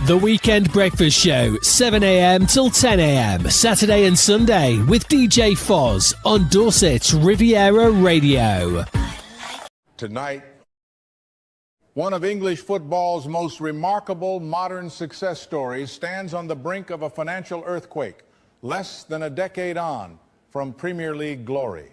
The Weekend Breakfast Show, 7am till 10am, Saturday and Sunday, with DJ Foz on Dorset's Riviera Radio. Tonight, one of English football's most remarkable modern success stories stands on the brink of a financial earthquake, less than a decade on from Premier League glory.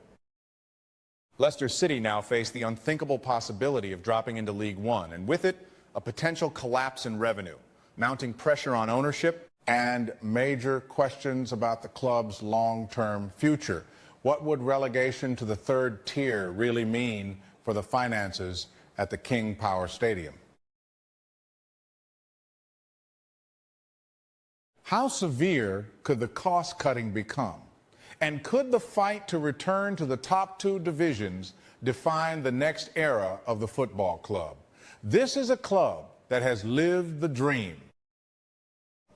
Leicester City now face the unthinkable possibility of dropping into League One, and with it, a potential collapse in revenue, mounting pressure on ownership, and major questions about the club's long-term future. What would relegation to the third tier really mean for the finances at the King Power Stadium? How severe could the cost-cutting become? And could the fight to return to the top two divisions define the next era of the football club? This is a club that has lived the dream,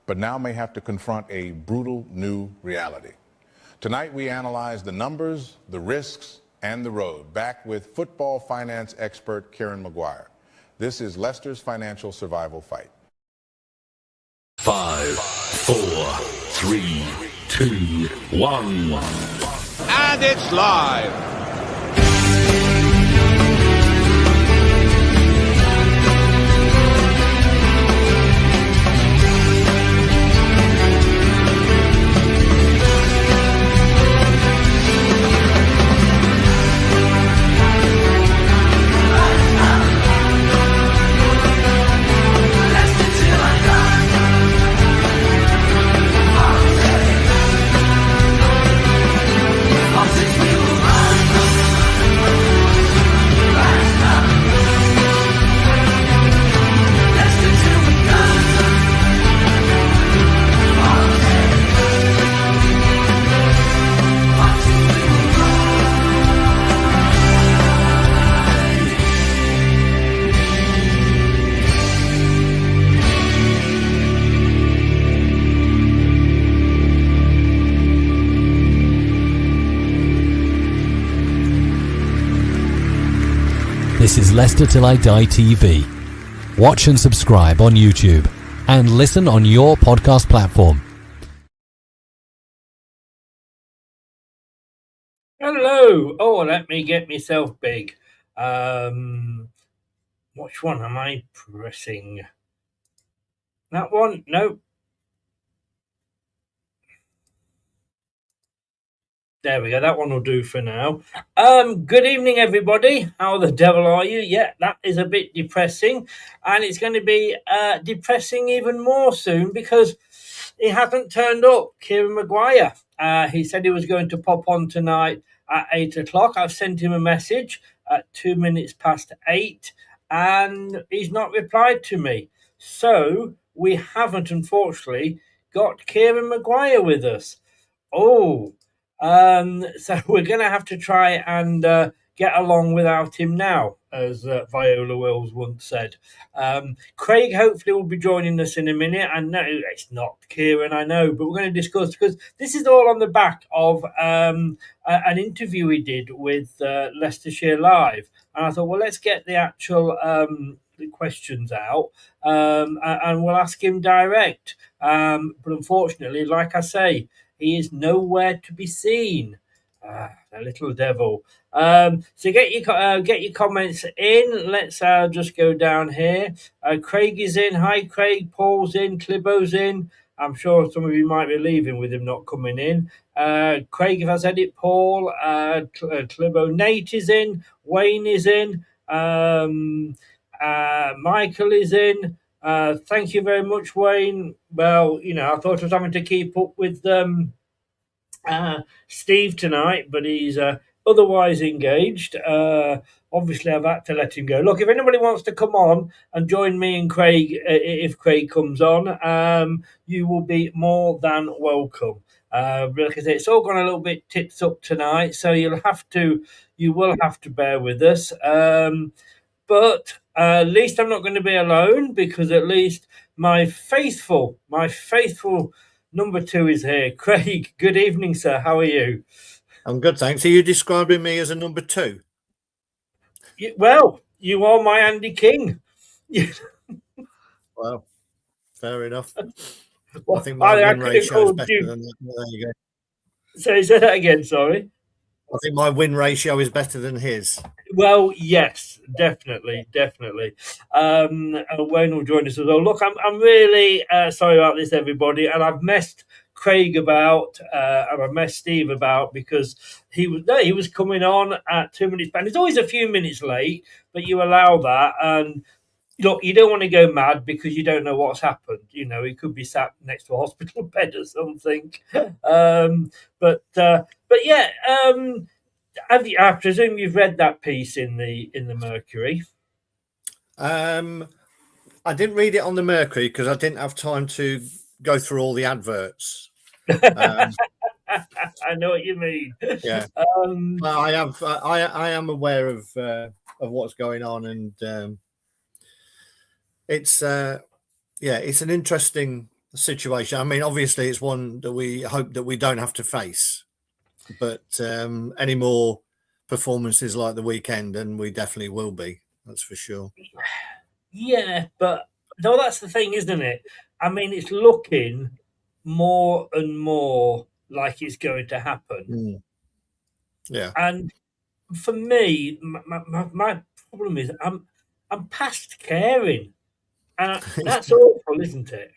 but now may have to confront a brutal new reality. Tonight we analyze the numbers, the risks, and the road. Back with football finance expert Kieran Maguire. This is Leicester's financial survival fight. 5, 4, 3, 2, 1. And it's live. This is Leicester Till I Die TV. Watch and subscribe on YouTube and listen on your podcast platform. Hello. Oh, let me get myself big. Which one am I pressing? That one? No. There we go. That one will do for now. Good evening, everybody. How the devil are you? Yeah, that is a bit depressing. And it's going to be depressing even more soon because he hasn't turned up, Kieran Maguire. He said he was going to pop on tonight at 8 o'clock. I've sent him a message at 2 minutes past 8 and he's not replied to me. So we haven't, unfortunately, got Kieran Maguire with us. So we're going to have to try and get along without him now, as Viola Wills once said. Craig hopefully will be joining us in a minute. And no, it's not Kieran, I know, but we're going to discuss because this is all on the back of an interview we did with Leicestershire Live. And I thought, well, let's get the actual the questions out and we'll ask him direct. But unfortunately, like I say, he is nowhere to be seen. The little devil. So get your comments in. Let's just go down here. Craig is in. Hi, Craig. Paul's in. Clibo's in. I'm sure some of you might be leaving with him not coming in. Craig, if I said it, Paul. Clibo. Nate is in. Wayne is in. Michael is in. Thank you very much, Wayne. Well, you know, I thought I was having to keep up with Steve tonight, but he's otherwise engaged. Obviously, I've had to let him go. Look, if anybody wants to come on and join me and Craig, if Craig comes on, you will be more than welcome. Like I say, it's all gone a little bit tits up tonight, so you will have to bear with us. But at least I'm not going to be alone because at least my faithful number 2 is here. Craig, good evening, sir. How are you? I'm good, thanks. Are you describing me as a number 2? Well, you are my Andy King. Well, Fair enough. Well, I think my I win could have ratio is called better you. than that. There you go. So say that again. Sorry. I think my win ratio is better than his. Well, yes, definitely. Wayne will join us as well. Look, I'm really sorry about this, everybody, and I've messed Craig about, and I messed Steve about because he was coming on at 2 minutes, and it's always a few minutes late, but you allow that, and look, you don't want to go mad because you don't know what's happened. You know, he could be sat next to a hospital bed or something. But yeah. I presume you've read that piece in the Mercury. I didn't read it on the Mercury because I didn't have time to go through all the adverts. I know what you mean. Yeah, I am aware of what's going on, and it's an interesting situation. I mean, obviously, it's one that we hope that we don't have to face. But any more performances like the weekend, and we definitely will be. That's for sure. Yeah, but no, that's the thing, isn't it? I mean, it's looking more and more like it's going to happen. Yeah. And for me, my problem is I'm past caring, and that's awful, isn't it?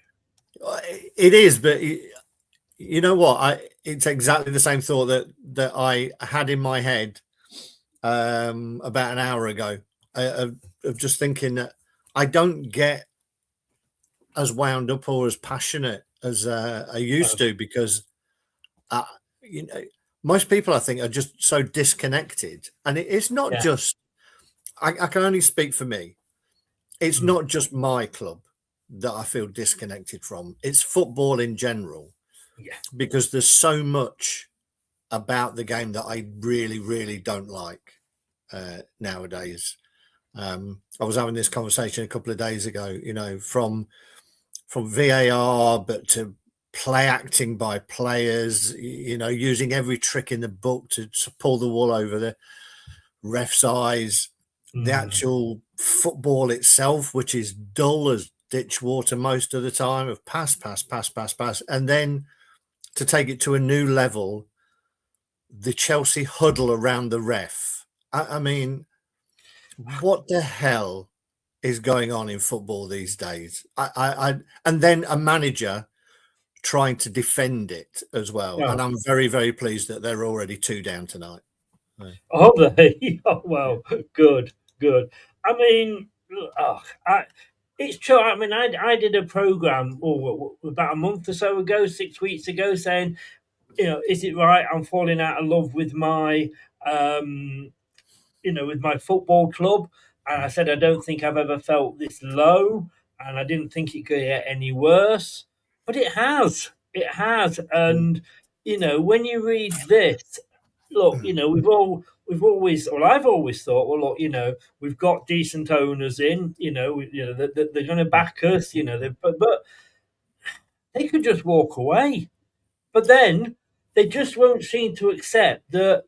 It is, but you know what? It's exactly the same thought that I had in my head about an hour ago of just thinking that I don't get as wound up or as passionate as I used to because most people I think are just so disconnected, and it's not just. I can only speak for me. It's not just my club that I feel disconnected from. It's football in general. Yeah. Because there's so much about the game that I really, really don't like nowadays. I was having this conversation a couple of days ago, from VAR, but to play acting by players, using every trick in the book to pull the wool over the ref's eyes, the actual football itself, which is dull as ditch water most of the time, of pass, and then to take it to a new level, the Chelsea huddle around the ref. I mean, what the hell is going on in football these days? And then a manager trying to defend it as well. Yeah. And I'm very, very pleased that they're already 2 down tonight. Are they? Oh, well, good. I mean, it's true. I mean, I did a program about a month or so ago, 6 weeks ago, saying, is it right? I'm falling out of love with my, with my football club. And I said, I don't think I've ever felt this low, and I didn't think it could get any worse, but it has. And when you read this, look, I've always thought, well, look, we've got decent owners in, they're going to back us, but they could just walk away. But then they just won't seem to accept that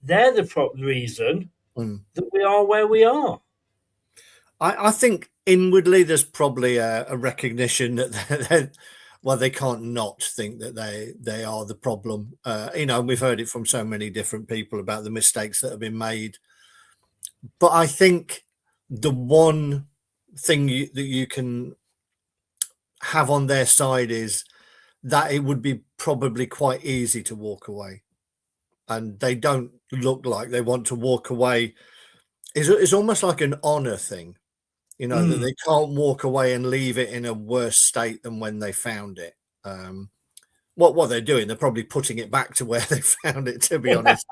they're the reason that we are where we are. I think inwardly there's probably a recognition that they can't not think that they are the problem. We've heard it from so many different people about the mistakes that have been made. But I think the one thing that you can have on their side is that it would be probably quite easy to walk away. And they don't look like they want to walk away. It's almost like an honour thing. That they can't walk away and leave it in a worse state than when they found it. What they're doing, they're probably putting it back to where they found it, to be honest.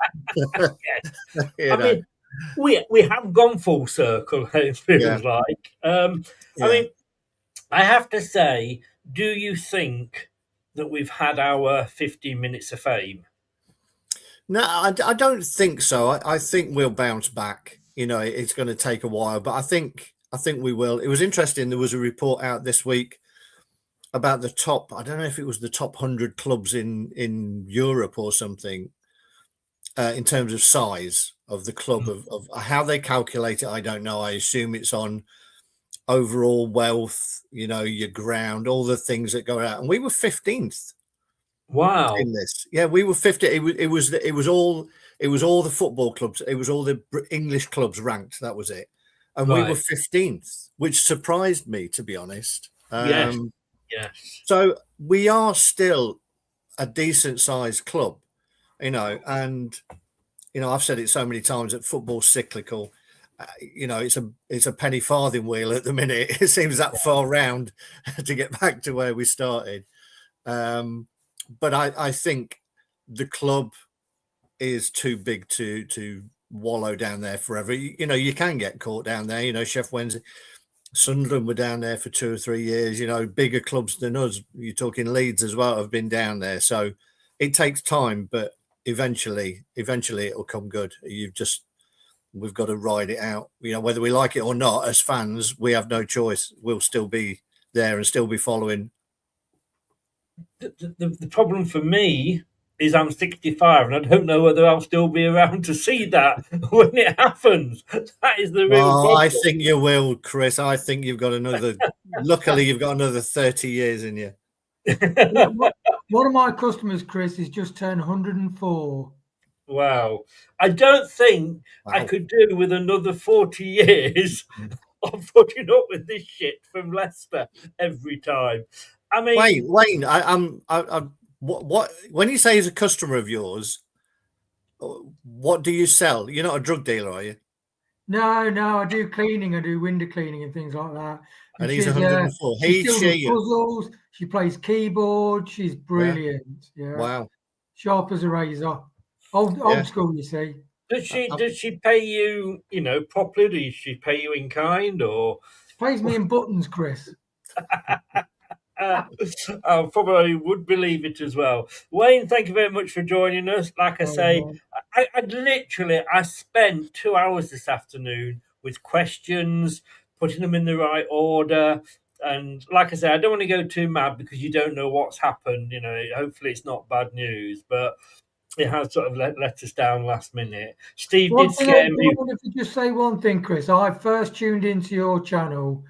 I mean, we have gone full circle, it feels like. I mean, I have to say, do you think that we've had our 15 minutes of fame? No, I don't think so. I think we'll bounce back. It's going to take a while, but I think we will. It was interesting. There was a report out this week about the top. I don't know if it was the top 100 clubs in Europe or something in terms of size of the club of how they calculate it. I don't know. I assume it's on overall wealth, you know, your ground, all the things that go out. And we were 15th Wow. in this. Yeah, we were 50. It was all the football clubs. It was all the English clubs ranked. That was it. And we were 15th, which surprised me, to be honest. Yes. Yes. So we are still a decent sized club, you know, and, you know, I've said it so many times that football's cyclical. You know, it's a penny farthing wheel at the minute. It seems that far round to get back to where we started. But I think the club is too big to wallow down there forever. You know, you can get caught down there. You know, Chef Wednesday, Sunderland were down there for 2 or 3 years. You know, bigger clubs than us. You're talking Leeds as well have been down there. So it takes time, but eventually it'll come good. We've got to ride it out. You know, whether we like it or not, as fans, we have no choice. We'll still be there and still be following. The problem for me is I'm 65 and I don't know whether I'll still be around to see that when it happens. That is the real problem. I think you will, Chris. I think you've got luckily you've got another 30 years in you. One of my customers, Chris, is just turned 104. Wow. I don't think I could do with another 40 years of putting up with this shit from Leicester every time. I mean, Wayne, what when you say he's a customer of yours, what do you sell? You're not a drug dealer, are you? No, I do cleaning. I do window cleaning and things like that. And he's 104. She does puzzles. She plays keyboard. She's brilliant. Yeah. Wow. Sharp as a razor. Old school, you see. Does she pay you, you know, properly? Does she pay you in kind, or she pays me in buttons, Chris? I probably would believe it as well. Wayne, thank you very much for joining us. Like I say, I spent 2 hours this afternoon with questions, putting them in the right order. And like I say, I don't want to go too mad because you don't know what's happened. You know, hopefully it's not bad news, but it has sort of let us down last minute. Steve did scare me. I wanted to just say one thing, Chris. I first tuned into your channel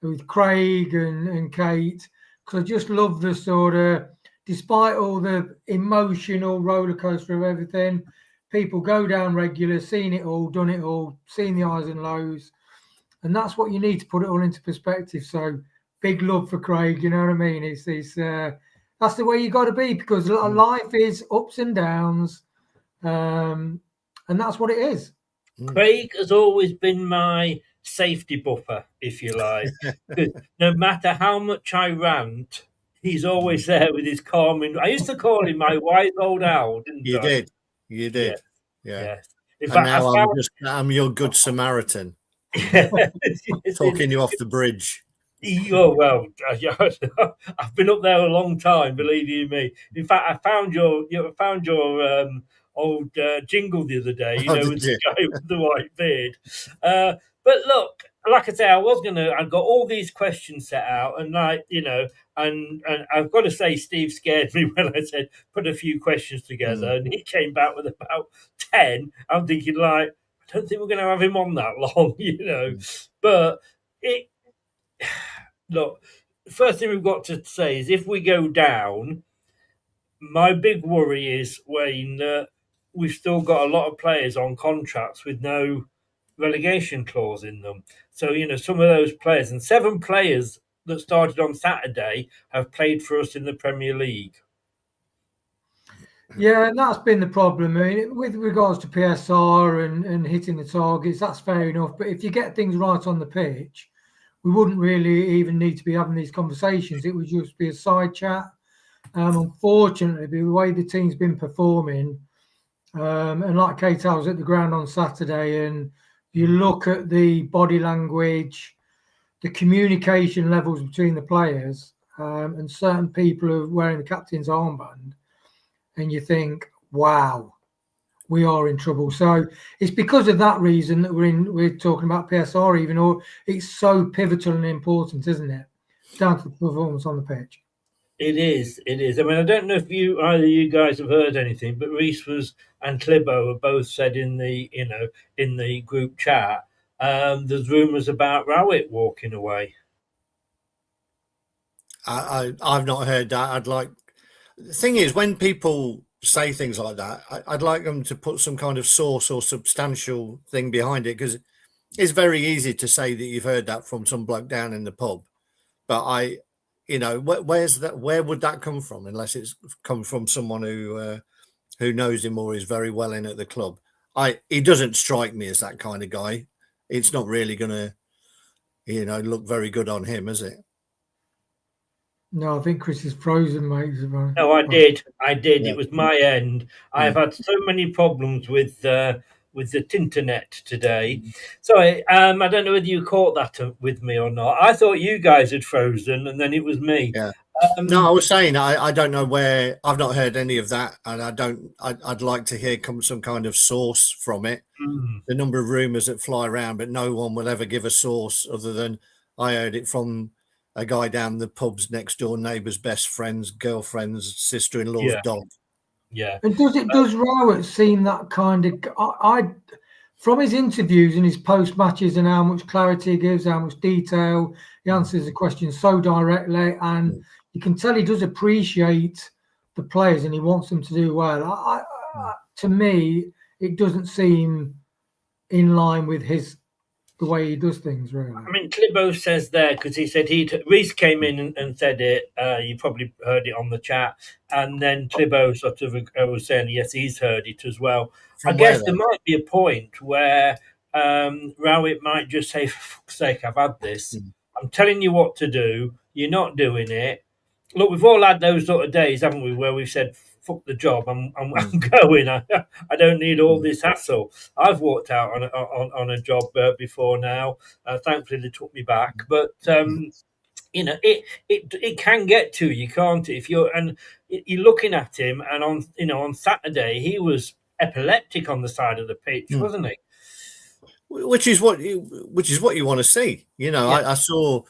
with Craig and Kate because I just love the sort of, despite all the emotional roller coaster of everything, people go down regular, seen it all, done it all, seen the highs and lows, and that's what you need to put it all into perspective. So big love for Craig. You know what I mean? That's the way you got to be because life is ups and downs, and that's what it is. Craig has always been my safety buffer, if you like. No matter how much I rant, he's always there with his calming. I used to call him my wise old owl, didn't I? You did. Yeah. Yes. In fact, now I'm your good Samaritan. Talking you off the bridge. Oh, well, I've been up there a long time, believe you me. In fact, I found your old jingle the other day, you know, with the guy with the white beard. But look, like I say, I've got all these questions set out, and and I've got to say, Steve scared me when I said put a few questions together, and he came back with about 10. I'm thinking, I don't think we're going to have him on that long, you know. But look, the first thing we've got to say is if we go down, my big worry is, Wayne, that we've still got a lot of players on contracts with no relegation clause in them. So, you know, some of those players, and 7 players that started on Saturday have played for us in the Premier League. Yeah, and that's been the problem. I mean, with regards to PSR and hitting the targets, that's fair enough. But if you get things right on the pitch, we wouldn't really even need to be having these conversations. It would just be a side chat. Unfortunately, the way the team's been performing, and like Kate, I was at the ground on Saturday, and you look at the body language, the communication levels between the players, and certain people are wearing the captain's armband, and you think, wow, we are in trouble. So it's because of that reason that we're talking about PSR, even though it's so pivotal and important, isn't it? Down to the performance on the pitch. It is. I mean, I don't know if either you guys have heard anything, but Reese and Clibbo have both said in the group chat there's rumours about Rowett walking away. I've not heard that. The thing is, when people say things like that, I'd like them to put some kind of source or substantial thing behind it, because it's very easy to say that you've heard that from some bloke down in the pub. But where's that? Where would that come from? Unless it's come from someone who knows him or is very well in at the club. He doesn't strike me as that kind of guy. It's not really going to, look very good on him, is it? No, I think Chris is frozen, mate. No, I did. Yeah. It was my end. I've had so many problems with the internet today. Sorry, I don't know whether you caught that with me or not. I thought you guys had frozen, and then it was me. Yeah. No, I was saying I don't know where. I've not heard any of that, and I'd like to hear some kind of source from it. The number of rumours that fly around, but no one will ever give a source other than I heard it from a guy down the pub's next door, neighbour's best friend's girlfriend's sister-in-law's dog. Yeah. And does Rowett seem that kind of? I from his interviews and his post matches and how much clarity he gives, how much detail he answers the questions so directly, and you can tell he does appreciate the players and he wants them to do well. To me, it doesn't seem in line with the way he does things, really. I mean, Clibbo says there, because he said Reece came in and said it. You probably heard it on the chat, and then Clibbo sort of was saying yes, he's heard it as well. I guess there might be a point where Rowett might just say, "For fuck's sake, I've had this. I'm telling you what to do. You're not doing it." Look, we've all had those sort of days, haven't we, where we've said, "Fuck the job, I'm going. I don't need all this hassle." I've walked out on a job before now. Thankfully, they took me back. But it can get to you, can't it? If you're looking at him, and on Saturday he was epileptic on the side of the pitch, wasn't he? Which is what you want to see. I saw.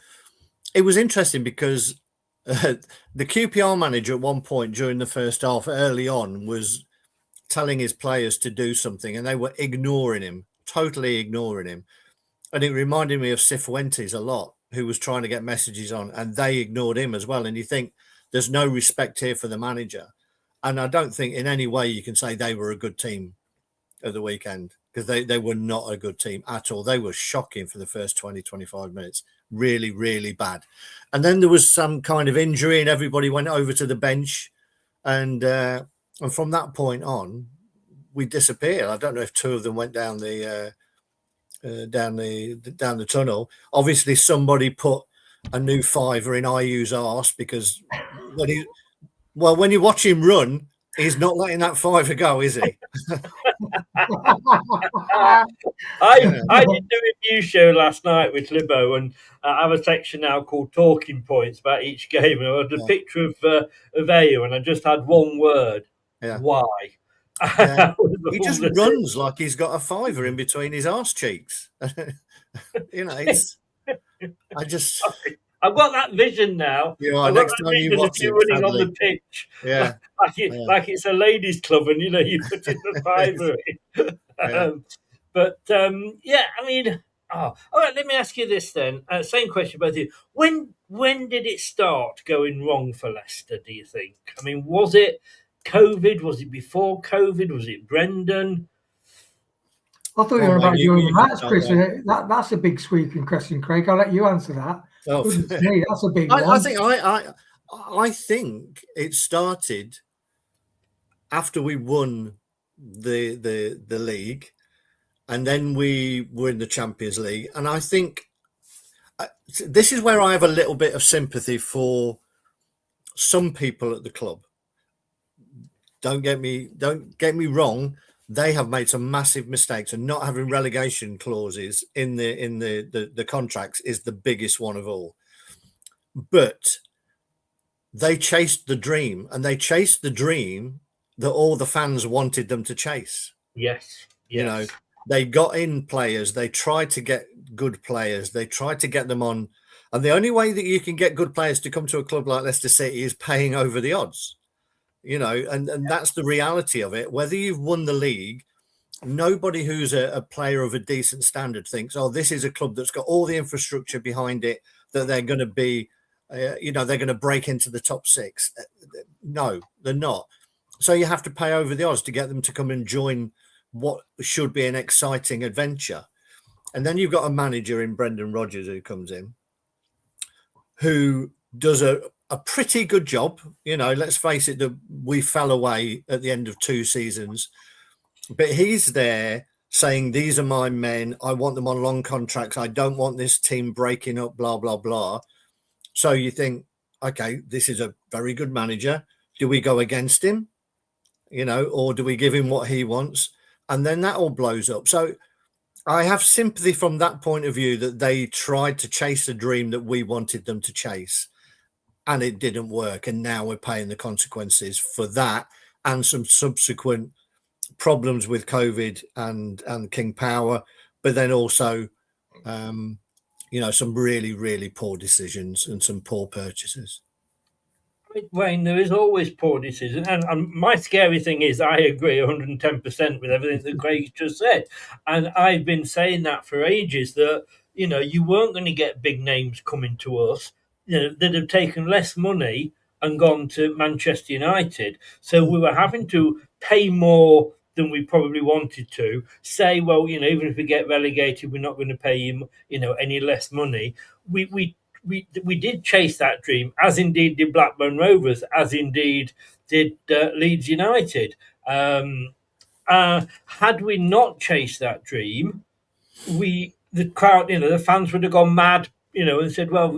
It was interesting because the QPR manager at one point during the first half, early on, was telling his players to do something, and they were ignoring him, totally ignoring him. And it reminded me of Cifuentes a lot, who was trying to get messages on, and they ignored him as well. And you think there's no respect here for the manager. And I don't think in any way you can say they were a good team at the weekend, because they were not a good team at all. They were shocking for the first 20, 25 minutes. Really, really bad. And then there was some kind of injury and everybody went over to the bench. And from that point on, we disappeared. I don't know if two of them went down the tunnel. Obviously, somebody put a new fiver in IU's arse, because when you watch him run, he's not letting that fiver go, is he? I did do a review show last night with Libbo, and I have a section now called Talking Points about each game. And I had a picture of AU, and I just had one word: why? Yeah. He just runs like he's got a fiver in between his arse cheeks. I've got that vision now. Next time you watch it, running on the pitch, like it's a ladies' club, and you put in the fiver. I mean, all right. Let me ask you this then. Same question, both of you. When did it start going wrong for Leicester? Do you think? I mean, was it COVID? Was it before COVID? Was it Brendan? I thought you were about your match, Chris. That's a big sweeping question, Craig. I'll let you answer that. That's a big one. I think it started after we won the league, and then we were in the Champions League. And I think this is where I have a little bit of sympathy for some people at the club. Don't get me wrong. They have made some massive mistakes, and not having relegation clauses in the contracts is the biggest one of all. But they chased the dream, and they chased the dream that all the fans wanted them to chase. Yes. They got in players. They tried to get good players. They tried to get them on. And the only way that you can get good players to come to a club like Leicester City is paying over the odds. And that's the reality of it. Whether you've won the league nobody who's a player of a decent standard thinks, oh, this is a club that's got all the infrastructure behind it, that they're going to be, they're going to break into the top six. No, they're not. So you have to pay over the odds to get them to come and join what should be an exciting adventure. And then you've got a manager in Brendan Rodgers who comes in, who does a pretty good job. Let's face it, we fell away at the end of 2 seasons. But he's there saying, these are my men. I want them on long contracts. I don't want this team breaking up, blah, blah, blah. So you think, okay, this is a very good manager. Do we go against him? Or do we give him what he wants? And then that all blows up. So I have sympathy from that point of view, that they tried to chase a dream that we wanted them to chase, and it didn't work. And now we're paying the consequences for that and some subsequent problems with COVID and King Power, but then also, some really, really poor decisions and some poor purchases. Wayne, there is always poor decisions, and my scary thing is I agree 110% with everything that Craig just said, and I've been saying that for ages, that you weren't going to get big names coming to us, that have taken less money and gone to Manchester United, so we were having to pay more than we probably wanted to. Say, well, even if we get relegated, we're not going to pay you, any less money. We did chase that dream, as indeed did Blackburn Rovers, as indeed did Leeds United. Had we not chased that dream, the crowd, the fans would have gone mad, and said, well,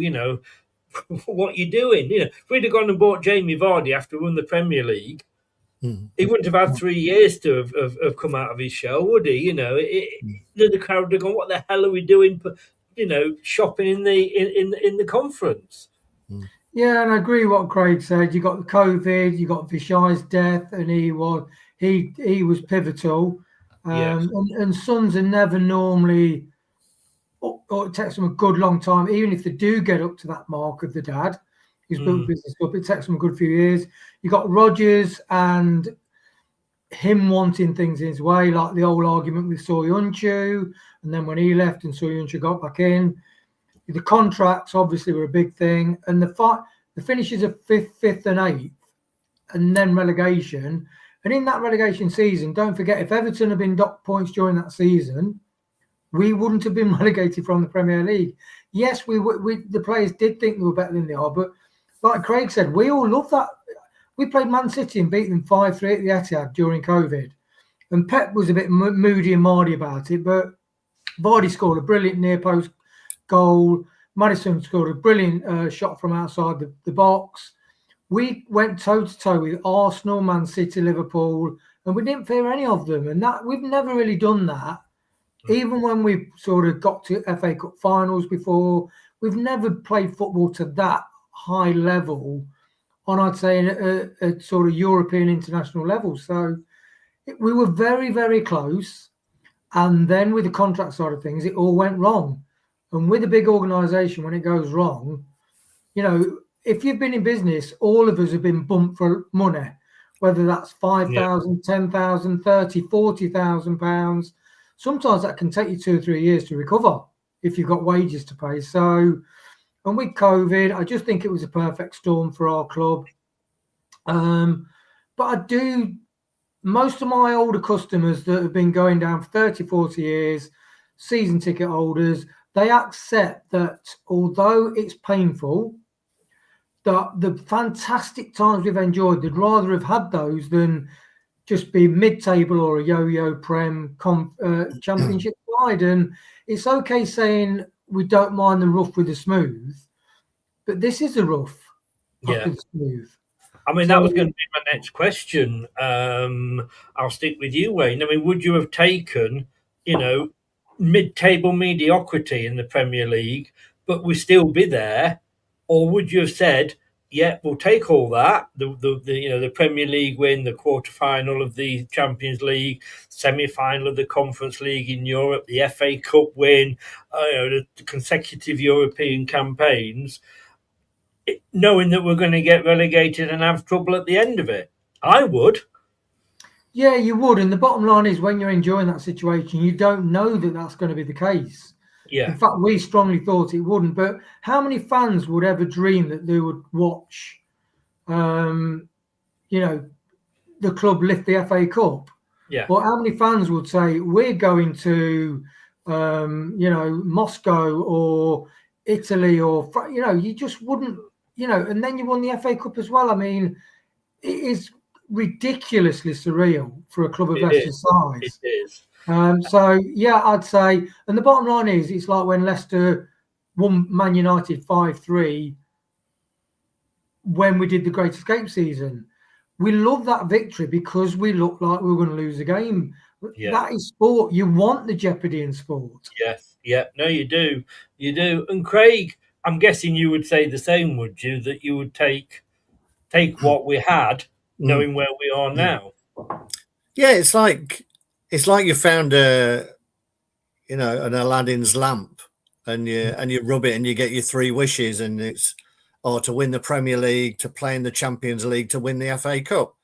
what are you doing? If we'd have gone and bought Jamie Vardy after we won the Premier League, he wouldn't have had 3 years to have come out of his shell, would he? The crowd would have gone, what the hell are we doing? Shopping in the conference. Yeah, and I agree with what Craig said. You got the COVID, you got Vishai's death, and he was pivotal. Yes. And sons are never normally, or it takes them a good long time, even if they do get up to that mark of the dad who's built the business up, it takes them a good few years. You got Rodgers and him wanting things his way, like the old argument with Soyuncu, and then when he left and Soyuncu got back in, the contracts obviously were a big thing, and the finishes of fifth and eighth, and then relegation. And in that relegation season, don't forget, if Everton had been docked points during that season, we wouldn't have been relegated from the Premier League. Yes, the players did think they were better than they are, but like Craig said, we all love that. We played Man City and beat them 5-3 at the Etihad during COVID. And Pep was a bit moody and mardy about it, but Vardy scored a brilliant near-post goal. Maddison scored a brilliant shot from outside the box. We went toe-to-toe with Arsenal, Man City, Liverpool, and we didn't fear any of them. And that we've never really done that. Even when we've sort of got to FA Cup finals before, we've never played football to that high level on, I'd say, a sort of European international level. So we were very, very close. And then with the contract side of things, it all went wrong. And with a big organisation, when it goes wrong, if you've been in business, all of us have been bumped for money, whether that's 5,000, 10,000, 30, 40,000 pounds. Sometimes that can take you 2 or 3 years to recover if you've got wages to pay. So, and with COVID, I just think it was a perfect storm for our club. But most of my older customers that have been going down for 30, 40 years, season ticket holders, they accept that although it's painful, that the fantastic times we've enjoyed, they'd rather have had those than just be mid-table or a yo-yo Prem championship side. And it's okay saying we don't mind the rough with the smooth, but this is a rough with the smooth. I mean, that was going to be my next question. I'll stick with you, Wayne. I mean, would you have taken, mid-table mediocrity in the Premier League, but we still be there, or would you have said, yeah, we'll take all that, the Premier League win, the quarter-final of the Champions League, semi-final of the Conference League in Europe, the FA Cup win, the consecutive European campaigns, knowing that we're going to get relegated and have trouble at the end of it? I would. Yeah, you would. And the bottom line is, when you're enjoying that situation, you don't know that that's going to be the case. Yeah. In fact, we strongly thought it wouldn't. But how many fans would ever dream that they would watch, the club lift the FA Cup? Yeah. Or how many fans would say, we're going to, Moscow or Italy or, you just wouldn't, and then you won the FA Cup as well. I mean, it is ridiculously surreal for a club of Leicester's size. It is. So, yeah, I'd say, and the bottom line is, it's like when Leicester won Man United 5-3 when we did the Great Escape season. We love that victory because we looked like we were going to lose the game. Yeah. That is sport. You want the jeopardy in sport. Yes. Yeah. No, you do. You do. And Craig, I'm guessing you would say the same, would you? That you would take what we had, knowing where we are now. Yeah, it's like you found an Aladdin's lamp, and you rub it and you get your 3 wishes, and it's to win the Premier League, to play in the Champions League, to win the FA Cup.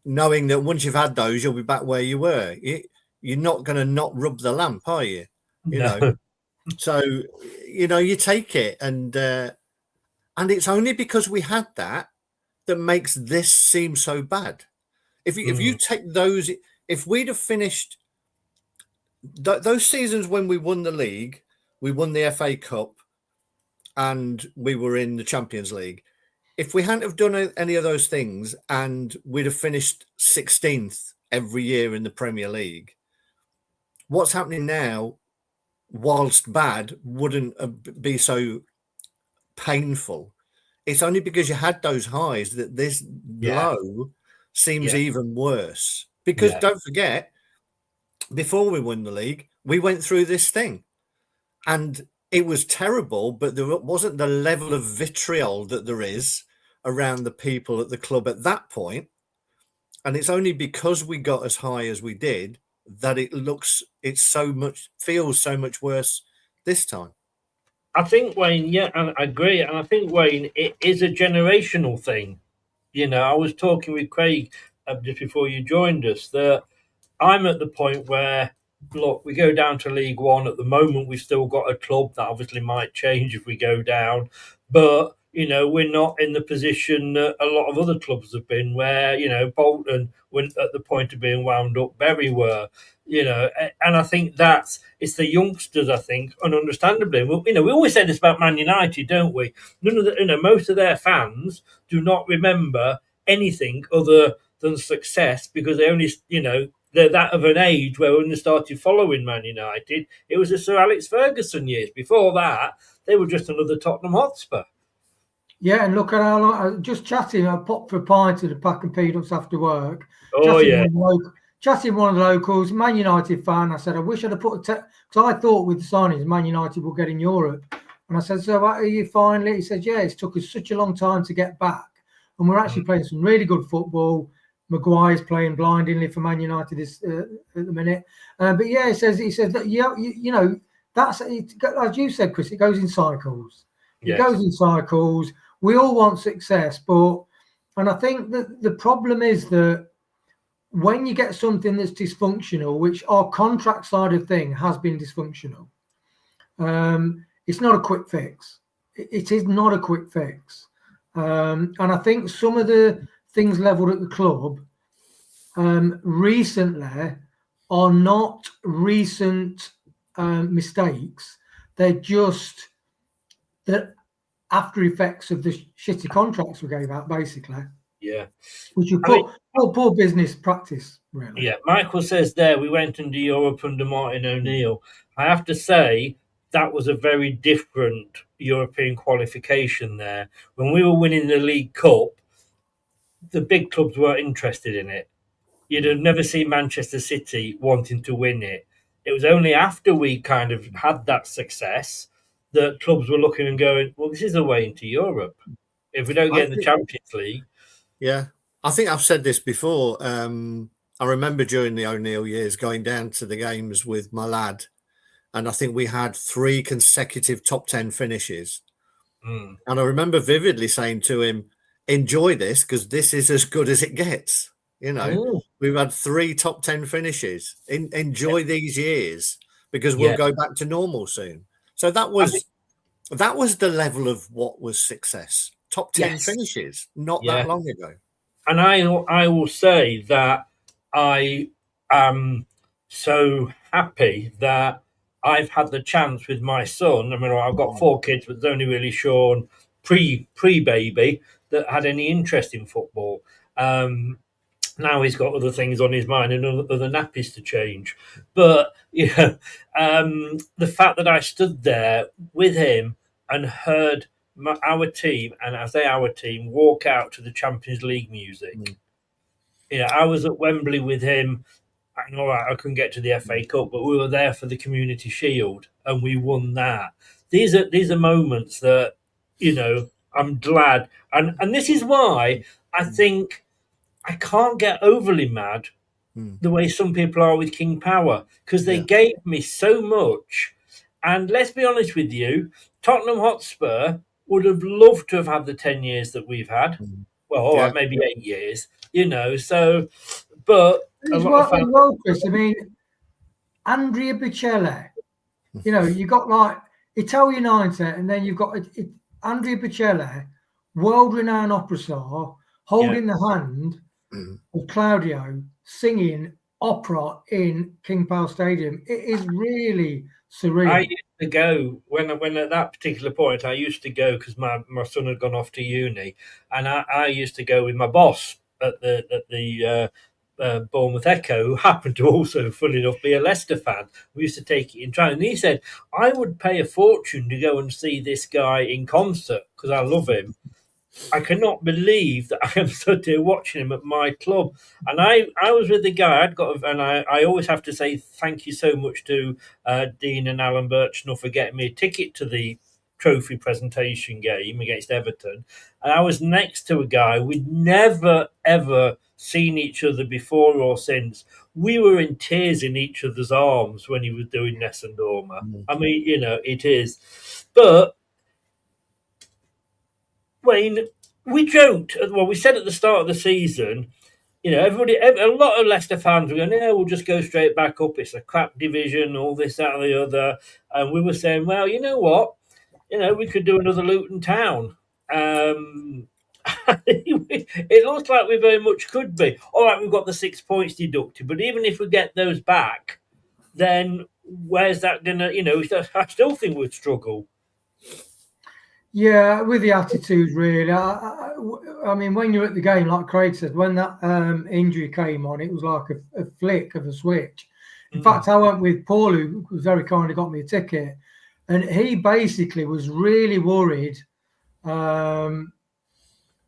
Knowing that once you've had those, you'll be back where you were. You're not going to not rub the lamp, are you? You know. So you take it, and it's only because we had that makes this seem so bad. If you take those, if we'd have finished those seasons when we won the league, we won the FA Cup, and we were in the Champions League. If we hadn't have done any of those things, and we'd have finished 16th every year in the Premier League, what's happening now, whilst bad, wouldn't be so painful. It's only because you had those highs that this low seems even worse. Because don't forget, before we won the league, we went through this thing, and it was terrible, but there wasn't the level of vitriol that there is around the people at the club at that point. And it's only because we got as high as we did that feels so much worse this time. I think, Wayne, and I agree. And I think, Wayne, it is a generational thing. I was talking with Craig just before you joined us that I'm at the point where, look, we go down to League One. At the moment, we've still got a club that obviously might change if we go down. But, we're not in the position that a lot of other clubs have been where, Bolton went at the point of being wound up, Bury were, and I think it's the youngsters, I think, and understandably. We always say this about Man United, don't we? Most of their fans do not remember anything other than success because they only, they're that of an age where when they started following Man United, it was the Sir Alex Ferguson years. Before that, they were just another Tottenham Hotspur. Yeah, and look at how long I just chatting. I popped for a pint to the Pack and Peanuts after work. Chatting with one of the locals, Man United fan. I said, I wish I'd have put because I thought with the signings, Man United will get in Europe. And I said, so are you finally? He said, yeah, it's took us such a long time to get back. And we're actually playing some really good football. Maguire's playing blindingly for Man United at the minute. But yeah, he says that, that's, as you said, Chris, it goes in cycles. It goes in cycles. We all want success, and I think that the problem is that when you get something that's dysfunctional, which our contract side of thing has been dysfunctional, it's not a quick fix. It is not a quick fix. And I think some of the things levelled at the club recently are not recent mistakes. They're just the after effects of the shitty contracts we gave out, basically. Yeah. Which you poor business practice, really. Yeah. Michael says there, we went into Europe under Martin O'Neill. I have to say, that was a very different European qualification there. When we were winning the League Cup, the big clubs weren't interested in it. You'd have never seen Manchester City wanting to win it. It was only after we kind of had that success that clubs were looking and going, well, this is a way into Europe. If we don't get in the Champions League. Yeah. I think I've said this before. I remember during the O'Neill years going down to the games with my lad, and I think we had 3 consecutive top 10 finishes. And I remember vividly saying to him, enjoy this because this is as good as it gets, We've had 3 top 10 finishes. Enjoy these years because we'll Yeah. go back to normal soon. So that was the level of what was success. Top 10 Yes. finishes, not Yeah. that long ago. And I will say that I am so happy that I've had the chance with my son. I mean, I've got 4 kids, but there's only really Sean pre-baby that had any interest in football. Now he's got other things on his mind and other nappies to change. But yeah, the fact that I stood there with him and heard our team, and I say our team, walk out to the Champions League music. You know, I was at Wembley with him. And all right, I couldn't get to the FA Cup, but we were there for the Community Shield, and we won that. These are moments that, you know, I'm glad, and this is why I think I can't get overly mad the way some people are with King Power, because they gave me so much. And let's be honest with you, Tottenham Hotspur would have loved to have had the 10 years that we've had. Well, all right, maybe 8 years, you know. So, but as well, Chris, I mean, Andrea Bocelli, you know, you got like Italian United, and then you've got Andrea Bocelli, world-renowned opera star, holding the hand of Claudio singing opera in King Power Stadium. It is really surreal. I used to go when at that particular point. I used to go because my son had gone off to uni, and I used to go with my boss at the Bournemouth Echo, who happened to also, funnily enough, be a Leicester fan. We used to take it in trial, and he said I would pay a fortune to go and see this guy in concert because I love him. I cannot believe that I am stood here watching him at my club. And I was with the guy I always have to say thank you so much to Dean and Alan Birchnell for getting me a ticket to the trophy presentation game against Everton. And I was next to a guy we'd never, ever seen each other before or since. We were in tears in each other's arms when he was doing Ness and Dormer. I mean, you know, it is. But Wayne, we joked. Well, we said at the start of the season, you know, a lot of Leicester fans were going, "Yeah, we'll just go straight back up. It's a crap division, all this, that, and the other." And we were saying, "Well, you know what? You know, we could do another Luton Town." It looks like we very much could be. All right, we've got the 6 points deducted, but even if we get those back, then where's that gonna? You know, I still think we'd struggle. Yeah, with the attitude, really. I mean, when you're at the game, like Craig said, when that injury came on, it was like a flick of a switch. In fact, I went with Paul, who was very kind, got me a ticket, and he basically was really worried, as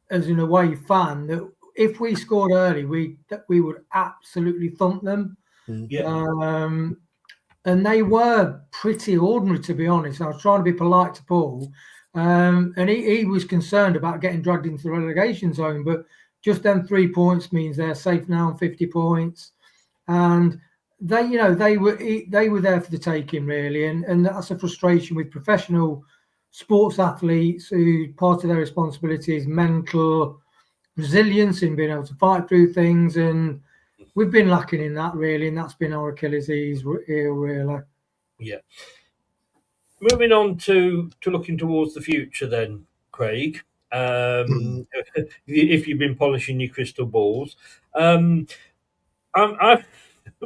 an away fan, that if we scored early, we would absolutely thump them. And they were pretty ordinary, to be honest. I was trying to be polite to Paul. And he was concerned about getting dragged into the relegation zone, but just them 3 points means they're safe now on 50 points. And they were there for the taking, really. And that's a frustration with professional sports athletes who part of their responsibility is mental resilience in being able to fight through things. And we've been lacking in that, really. And that's been our Achilles heel, really. Yeah. Moving on to looking towards the future, then, Craig. If you've been polishing your crystal balls, don't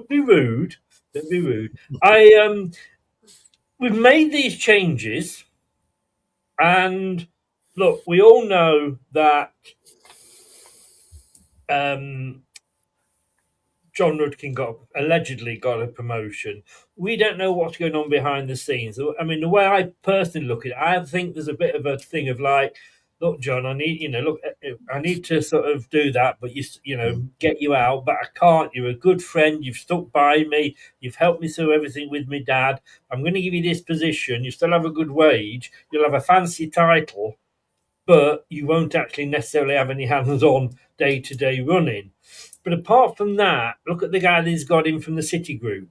be rude. Don't be rude. We've made these changes, and look, we all know that John Rudkin allegedly got a promotion. We don't know what's going on behind the scenes. I mean, the way I personally look at it, I think there's a bit of a thing of like, look, John, I need to sort of do that, but get you out, but I can't. You're a good friend. You've stuck by me. You've helped me through everything with my dad. I'm going to give you this position. You still have a good wage. You'll have a fancy title, but you won't actually necessarily have any hands-on day-to-day running. But apart from that, look at the guy that's got in from the City Group.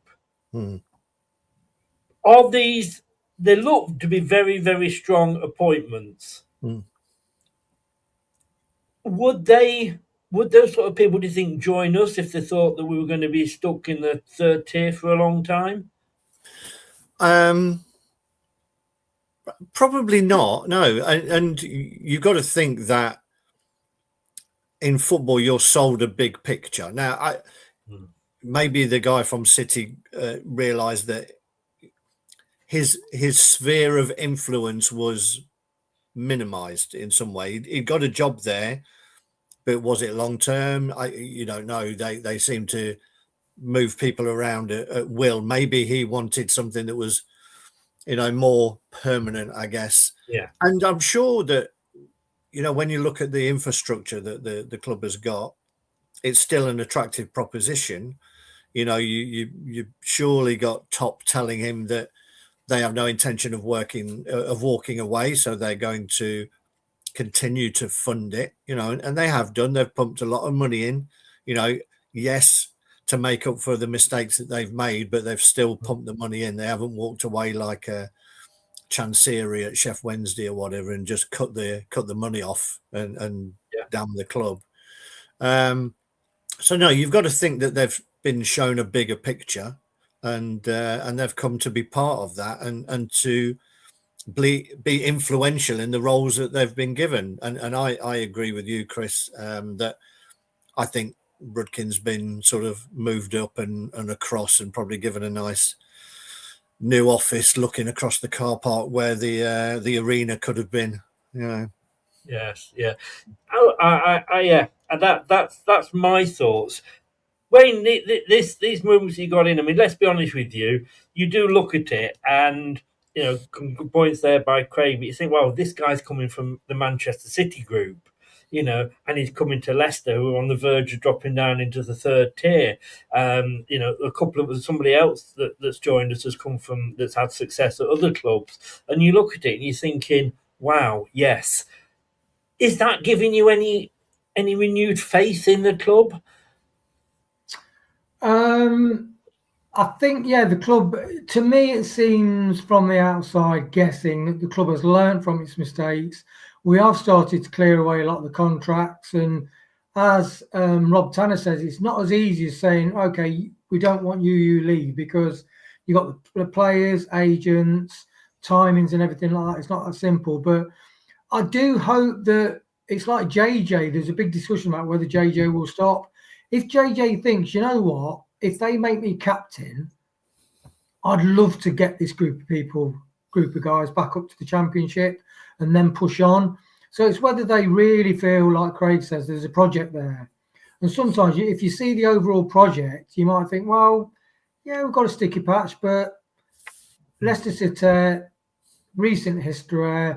Of these, they look to be very, very strong appointments. Would they would those sort of people, do you think, join us if they thought that we were going to be stuck in the third tier for a long time? Probably not. No, and you've got to think that in football you're sold a big picture. Now, maybe the guy from City realised that his sphere of influence was minimised in some way. He got a job there, but was it long term? You don't know. They seem to move people around at will. Maybe he wanted something that was, more permanent, I guess. Yeah. And I'm sure that, when you look at the infrastructure that the club has got, it's still an attractive proposition. You surely got Top telling him that they have no intention of walking away, so they're going to continue to fund it, and they have done. They've pumped a lot of money in, yes, to make up for the mistakes that they've made, but they've still pumped the money in. They haven't walked away like a Chancery at Chef Wednesday or whatever and just cut the money off and damn the club. So no, you've got to think that they've been shown a bigger picture, and they've come to be part of that, and to be influential in the roles that they've been given. And I agree with you, Chris, that I think Rudkin's been sort of moved up and across, and probably given a nice new office looking across the car park where the arena could have been. Yes, yeah. Yeah. And that's my thoughts. Wayne, these movements you got in, I mean, let's be honest with you, you do look at it and, good points there by Craig, but you think, well, this guy's coming from the Manchester City group, and he's coming to Leicester, who are on the verge of dropping down into the third tier. A couple of somebody else that's joined us that's had success at other clubs. And you look at it and you're thinking, wow, yes. Is that giving you any renewed faith in the club? I think, the club, to me, it seems from the outside guessing that the club has learned from its mistakes. We have started to clear away a lot of the contracts. And as Rob Tanner says, it's not as easy as saying, okay, we don't want you leave, because you've got the players, agents, timings and everything like that. It's not that simple. But I do hope that it's like JJ. There's a big discussion about whether JJ will stop. If JJ thinks, you know what, if they make me captain, I'd love to get this group of guys back up to the Championship and then push on. So it's whether they really feel, like Craig says, there's a project there. And sometimes if you see the overall project, you might think, well, yeah, we've got a sticky patch, but Leicester City, recent history,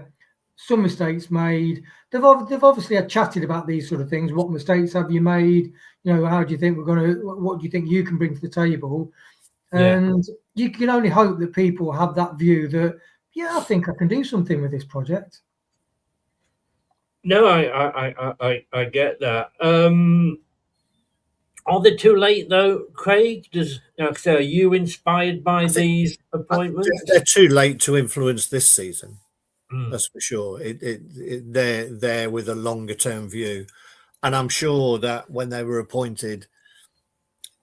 some mistakes made. They've obviously had chatted about these sort of things. What mistakes have you made? How do you think what do you think you can bring to the table? And you can only hope that people have that view that, I think I can do something with this project. No, I get that. Are they too late though, Craig? Are you inspired by these appointments? They're too late to influence this season. That's for sure. They're there with a longer term view, and I'm sure that when they were appointed,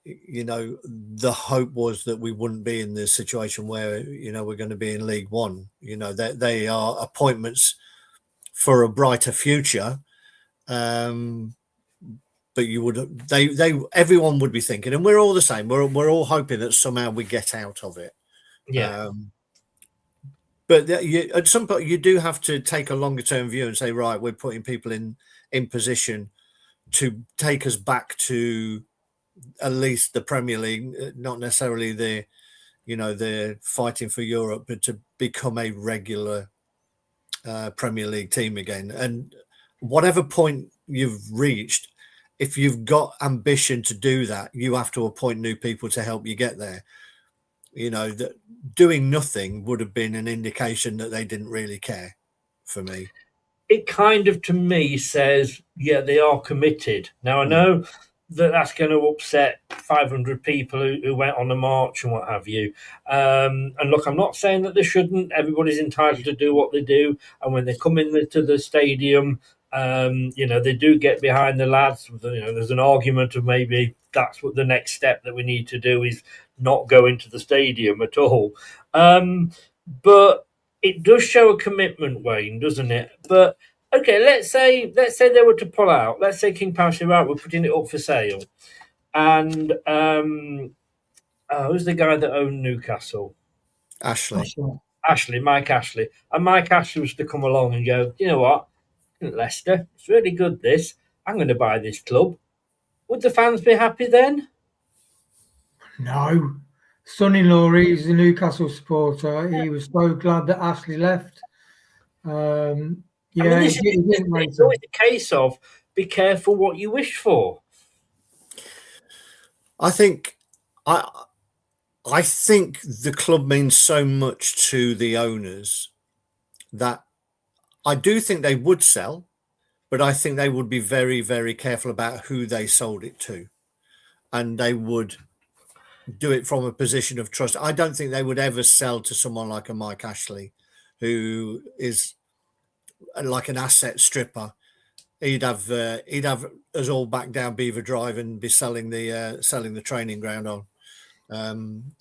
the hope was that we wouldn't be in this situation where we're going to be in League One. They are appointments for a brighter future. But everyone would be thinking, and we're all the same. We're all hoping that somehow we get out of it. Yeah. But at some point, you do have to take a longer term view and say, right, we're putting people in position to take us back to at least the Premier League, not necessarily the fighting for Europe, but to become a regular Premier League team again. And whatever point you've reached, if you've got ambition to do that, you have to appoint new people to help you get there. That doing nothing would have been an indication that they didn't really care, for me. It kind of, to me, says, they are committed. Now, I know that's going to upset 500 people who went on a march and what have you. And look, I'm not saying that they shouldn't. Everybody's entitled to do what they do. And when they come into the stadium, They do get behind the lads. There's an argument of maybe that's what the next step that we need to do is not go into the stadium at all. But it does show a commitment, Wayne, doesn't it? But okay, let's say they were to pull out. Let's say King Power said, right, we're putting it up for sale. And who's the guy that owned Newcastle? Mike Ashley. And Mike Ashley was to come along and go, you know what? Leicester, it's really good this. I'm going to buy this club. Would the fans be happy then? No. Son-in-law, he's a Newcastle supporter. He was so glad that Ashley left. It's always a case of be careful what you wish for. I think the club means so much to the owners that I do think they would sell, but I think they would be very, very careful about who they sold it to. And they would do it from a position of trust. I don't think they would ever sell to someone like a Mike Ashley, who is like an asset stripper. He'd have us all back down Beaver Drive and be selling the training ground on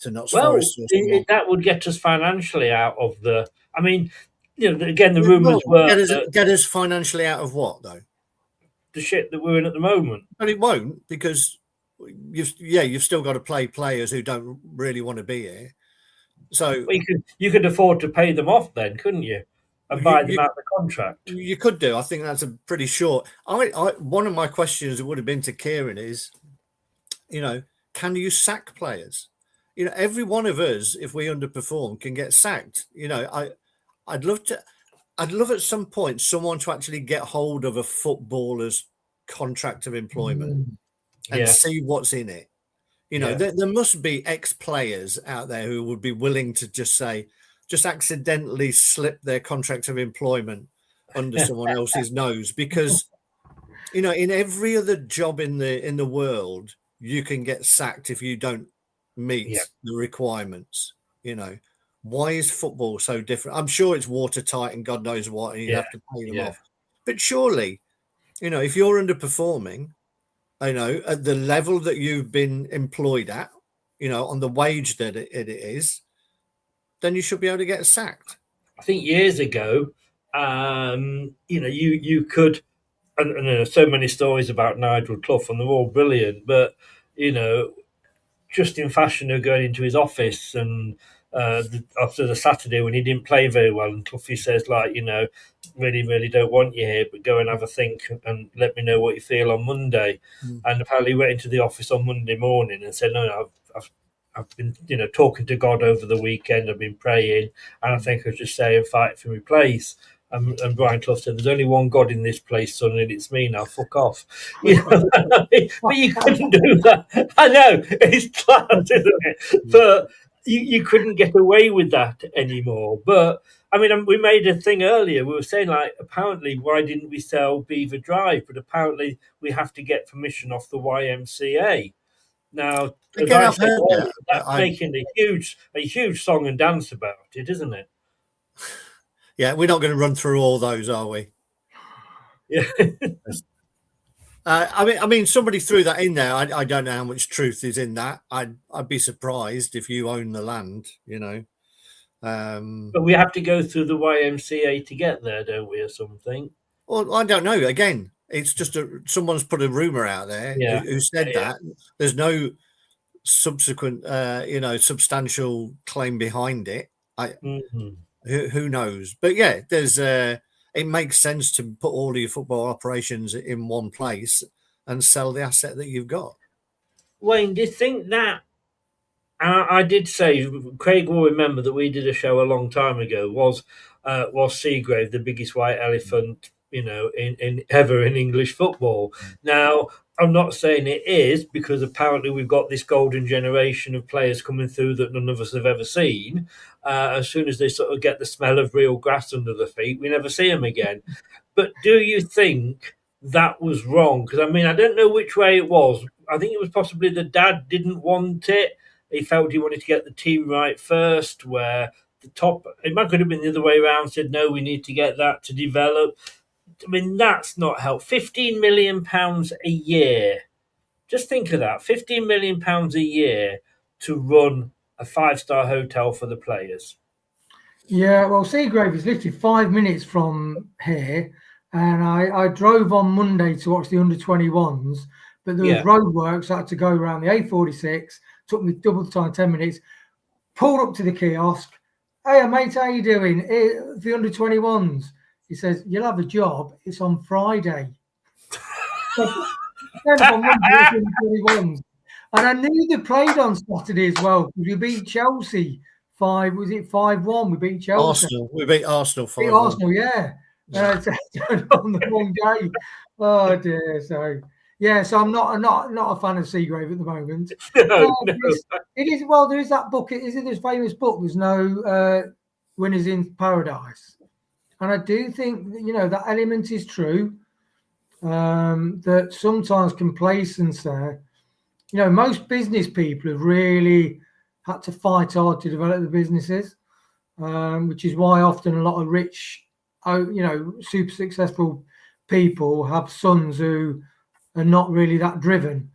to Notts Forest. That would get us financially out of the. I mean, again, the rumours were get us financially out of what though? The shit that we're in at the moment. But it won't, because you've still got to play players who don't really want to be here. So you could afford to pay them off then, couldn't you? And buy them out of the contract. You could do. I think that's a pretty short. One of my questions would have been to Kieran is, can you sack players? Every one of us, if we underperform, can get sacked. I'd love at some point someone to actually get hold of a footballer's contract of employment and see what's in it. There must be ex-players out there who would be willing to just accidentally slip their contract of employment under someone else's nose, because in every other job in the world you can get sacked if you don't meet the requirements. Why is football so different? I'm sure it's watertight and God knows what, and you have to pay them off. But surely, if you're underperforming, at the level that you've been employed at, on the wage that it is, then you should be able to get sacked. I think years ago, you could, and there are so many stories about Nigel Clough, and they're all brilliant, but, just in fashion of going into his office and after the Saturday when he didn't play very well, and Cloughie says, really, really don't want you here, but go and have a think and let me know what you feel on Monday. And apparently he went into the office on Monday morning and said, no, I've been, talking to God over the weekend. I've been praying, and I think I'll just stay and fight for my place. And Brian Clough said, "There's only one God in this place, son, and it's me now. Fuck off." But you couldn't do that. I know it's class, isn't it? But you couldn't get away with that anymore. But I mean, we made a thing earlier. We were saying, apparently, why didn't we sell Beaver Drive? But apparently, we have to get permission off the YMCA. Now, that's making a huge song and dance about it, isn't it? Yeah, we're not going to run through all those, are we? Yeah. I mean, somebody threw that in there. I don't know how much truth is in that. I'd be surprised if you own the land, But we have to go through the YMCA to get there, don't we, or something? Well, I don't know. Again, it's just someone's put a rumor out there who said that. There's no subsequent, substantial claim behind it. Who knows? But yeah, there's it makes sense to put all of your football operations in one place and sell the asset that you've got. Wayne, do you think that? I did say, Craig will remember that we did a show a long time ago. Was Seagrave the biggest white elephant, ever in English football? Now, I'm not saying it is, because apparently we've got this golden generation of players coming through that none of us have ever seen. As soon as they sort of get the smell of real grass under their feet, we never see them again. But do you think that was wrong? Because, I mean, I don't know which way it was. I think it was possibly the dad didn't want it. He felt he wanted to get the team right first, where the top, it might could have been the other way around, said, no, we need to get that to develop. I mean, that's not help. £15 million a year. Just think of that. £15 million a year to run a 5-star hotel for the players. Yeah, well, Seagrave is literally 5 minutes from here, and I drove on Monday to watch the under-21s, but there was roadworks. I had to go around the A46. Took me double the time, 10 minutes. Pulled up to the kiosk. Hey, mate, how you doing? The under-21s. He says, you'll have a job. It's on Friday. And I knew they played on Saturday as well, because we beat Chelsea 5-1? We beat Chelsea. Arsenal. We beat Arsenal 5-1. Beat Arsenal, yeah. On the wrong day. Oh dear. So yeah, so I'm not a fan of Seagrave at the moment. No. It is, well, there is that book. Is it this famous book? There's no winners in paradise, and I do think that, that element is true. That sometimes complacency. Most business people have really had to fight hard to develop the businesses, which is why often a lot of rich, super successful people have sons who are not really that driven.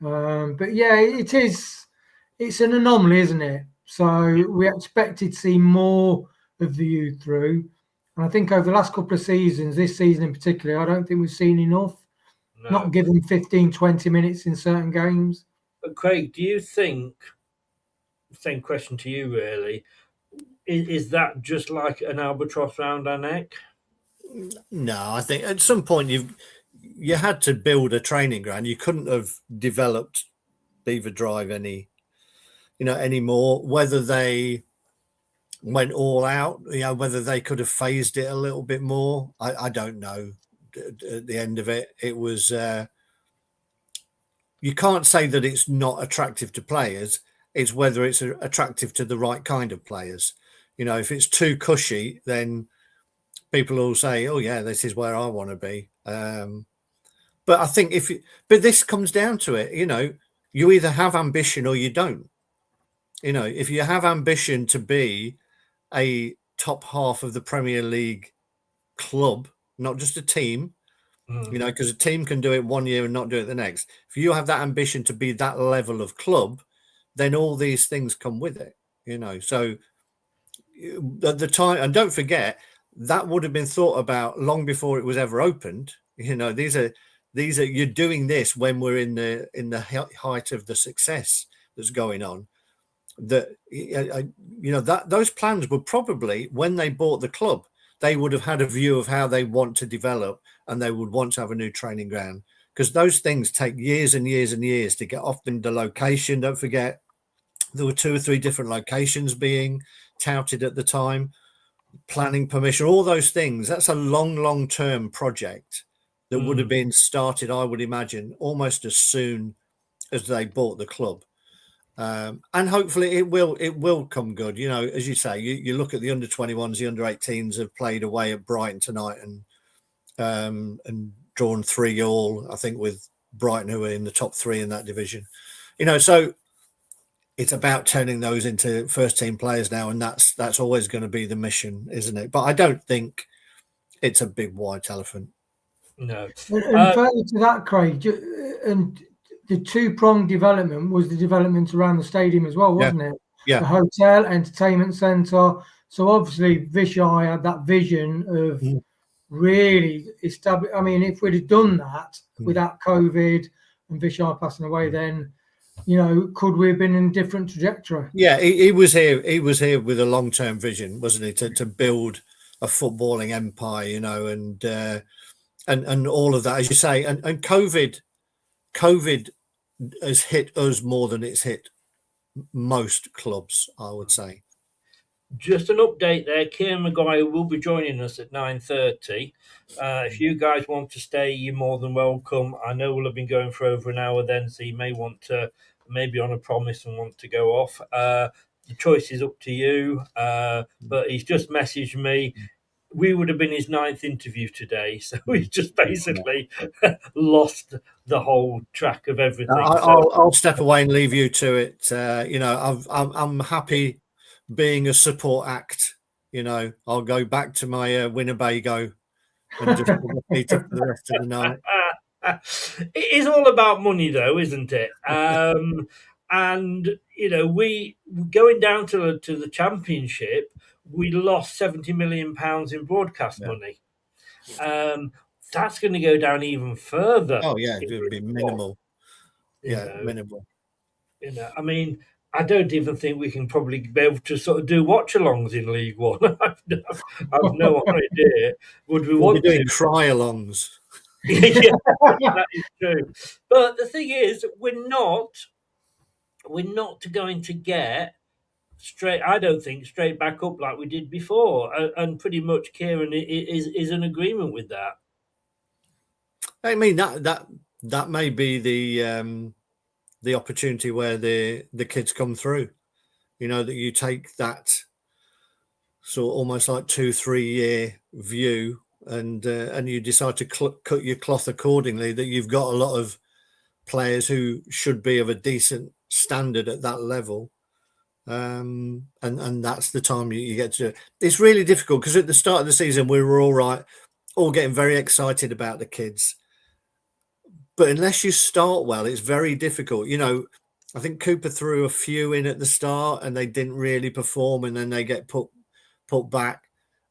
But yeah, it's an anomaly, isn't it? So we expected to see more of the youth through. And I think over the last couple of seasons, this season in particular, I don't think we've seen enough. No. Not given 15, 20 minutes in certain games. But Craig, do you think, same question to you really, is that just like an albatross round our neck? No, I think at some point you had to build a training ground. You couldn't have developed Beaver Drive anymore. Whether they went all out, whether they could have phased it a little bit more, I don't know. At the end of it, it was you can't say that it's not attractive to players. It's whether it's attractive to the right kind of players. If it's too cushy, then people will say, oh yeah, this is where I want to be. But I think but this comes down to it, you either have ambition or you don't. If you have ambition to be a top half of the Premier League club, not just a team, because a team can do it one year and not do it the next. If you have that ambition to be that level of club, then all these things come with it, So at the time, and don't forget, that would have been thought about long before it was ever opened. These are you're doing this when we're in the height of the success that's going on. That those plans were probably, when they bought the club, they would have had a view of how they want to develop, and they would want to have a new training ground, because those things take years and years and years to get off in the location. Don't forget, there were 2 or 3 different locations being touted at the time, planning permission, all those things. That's a long-term project that would have been started, I would imagine, almost as soon as they bought the club. And hopefully it will come good. As you say, you look at the under-21s, the under-18s have played away at Brighton tonight and drawn 3-3, I think, with Brighton, who are in the top 3 in that division. So it's about turning those into first-team players now, and that's always going to be the mission, isn't it? But I don't think it's a big white elephant. No. And further to that, Craig, and the 2-pronged development was the development around the stadium as well, wasn't it? Yeah. The hotel, entertainment centre. So obviously Vishai had that vision of really establish. I mean, if we'd have done that without COVID and Vishai passing away, then could we have been in a different trajectory? Yeah, he was here. He was here with a long-term vision, wasn't he, to build a footballing empire, and all of that, as you say. And COVID has hit us more than it's hit most clubs, I would say. Just an update there. Kieran Maguire will be joining us at 9:30. If you guys want to stay, you're more than welcome. I know we'll have been going for over an hour then, so you may want to, maybe on a promise and want to go off. The choice is up to you, but he's just messaged me. We would have been his 9th interview today, so he's just basically lost the whole track of everything. I'll step away and leave you to it. I'm happy being a support act. I'll go back to my Winnebago and just put my feet up for the rest of the night. It is all about money, though, isn't it? And we going down to the Championship, we lost £70 million in broadcast money. That's going to go down even further. Oh yeah, it would be minimal. Minimal. I mean, I don't even think we can probably be able to sort of do watch-alongs in League One. I've no idea. Would we want to? We're doing to? cry-alongs. Yeah, that is true. But the thing is, we're not going to get straight. I don't think straight back up like we did before, and pretty much Kieran is in agreement with that. I mean that may be the opportunity where the kids come through. That you take that sort of almost like 2-3 year view, and you decide to cut your cloth accordingly. That you've got a lot of players who should be of a decent standard at that level, and that's the time you get to. It's really difficult because at the start of the season we were all getting very excited about the kids, but unless you start well, it's very difficult. I think Cooper threw a few in at the start and they didn't really perform, and then they get put back.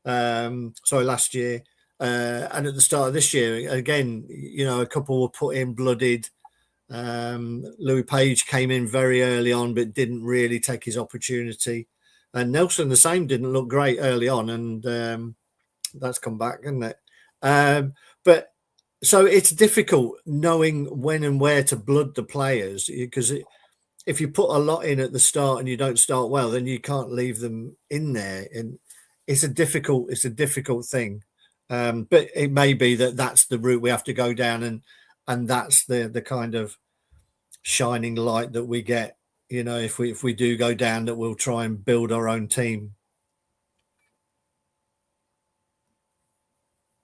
Last year, and at the start of this year again, a couple were put in blooded. Louis Page came in very early on but didn't really take his opportunity, and Nelson the same, didn't look great early on, and that's come back, isn't it? But so it's difficult knowing when and where to blood the players, because if you put a lot in at the start and you don't start well, then you can't leave them in there, and it's a difficult thing. But it may be that's the route we have to go down, and that's the kind of shining light that we get. If we do go down, that we'll try and build our own team.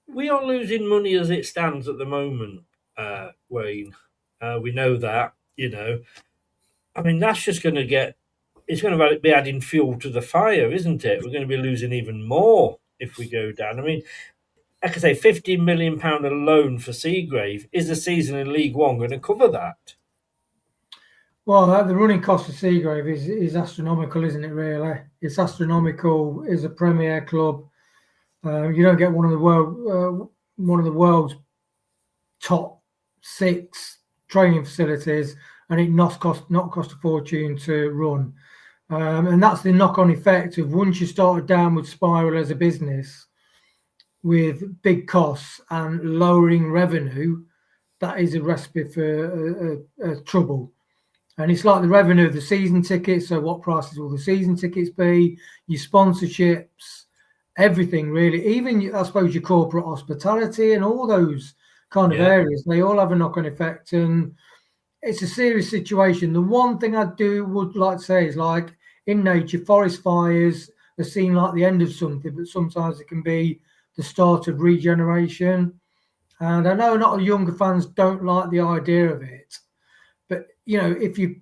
We are losing money as it stands at the moment, Wayne. We know that. I mean, that's just going to it's going to be adding fuel to the fire, isn't it? We're going to be losing even more if we go down. I mean, like I say, £15 million alone for Seagrave. Is the season in League One going to cover that? Well, the running cost of Seagrave is astronomical, isn't it? Really, it's astronomical. It's a Premier club. You don't get one of the world's top 6 training facilities, and it not cost a fortune to run. And that's the knock-on effect of once you start a downward spiral as a business with big costs and lowering revenue, that is a recipe for trouble. And it's like the revenue of the season tickets. So what prices will the season tickets be? Your sponsorships, everything really. Even, I suppose, your corporate hospitality and all those kind of areas, they all have a knock-on effect. And it's a serious situation. The one thing I would like to say is, like in nature, forest fires are seen like the end of something, but sometimes it can be the start of regeneration. And I know a lot of younger fans don't like the idea of it, but if you've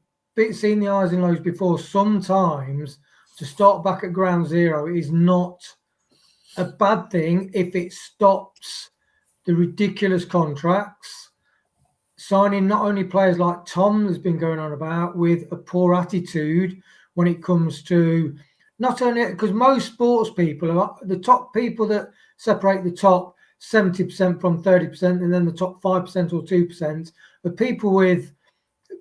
seen the highs and lows before, sometimes to start back at ground zero is not a bad thing if it stops the ridiculous contracts, signing not only players like Tom has been going on about with a poor attitude when it comes to not only, because most sports people are the top people that separate the top 70% from 30%, and then the top 5% or 2% are people with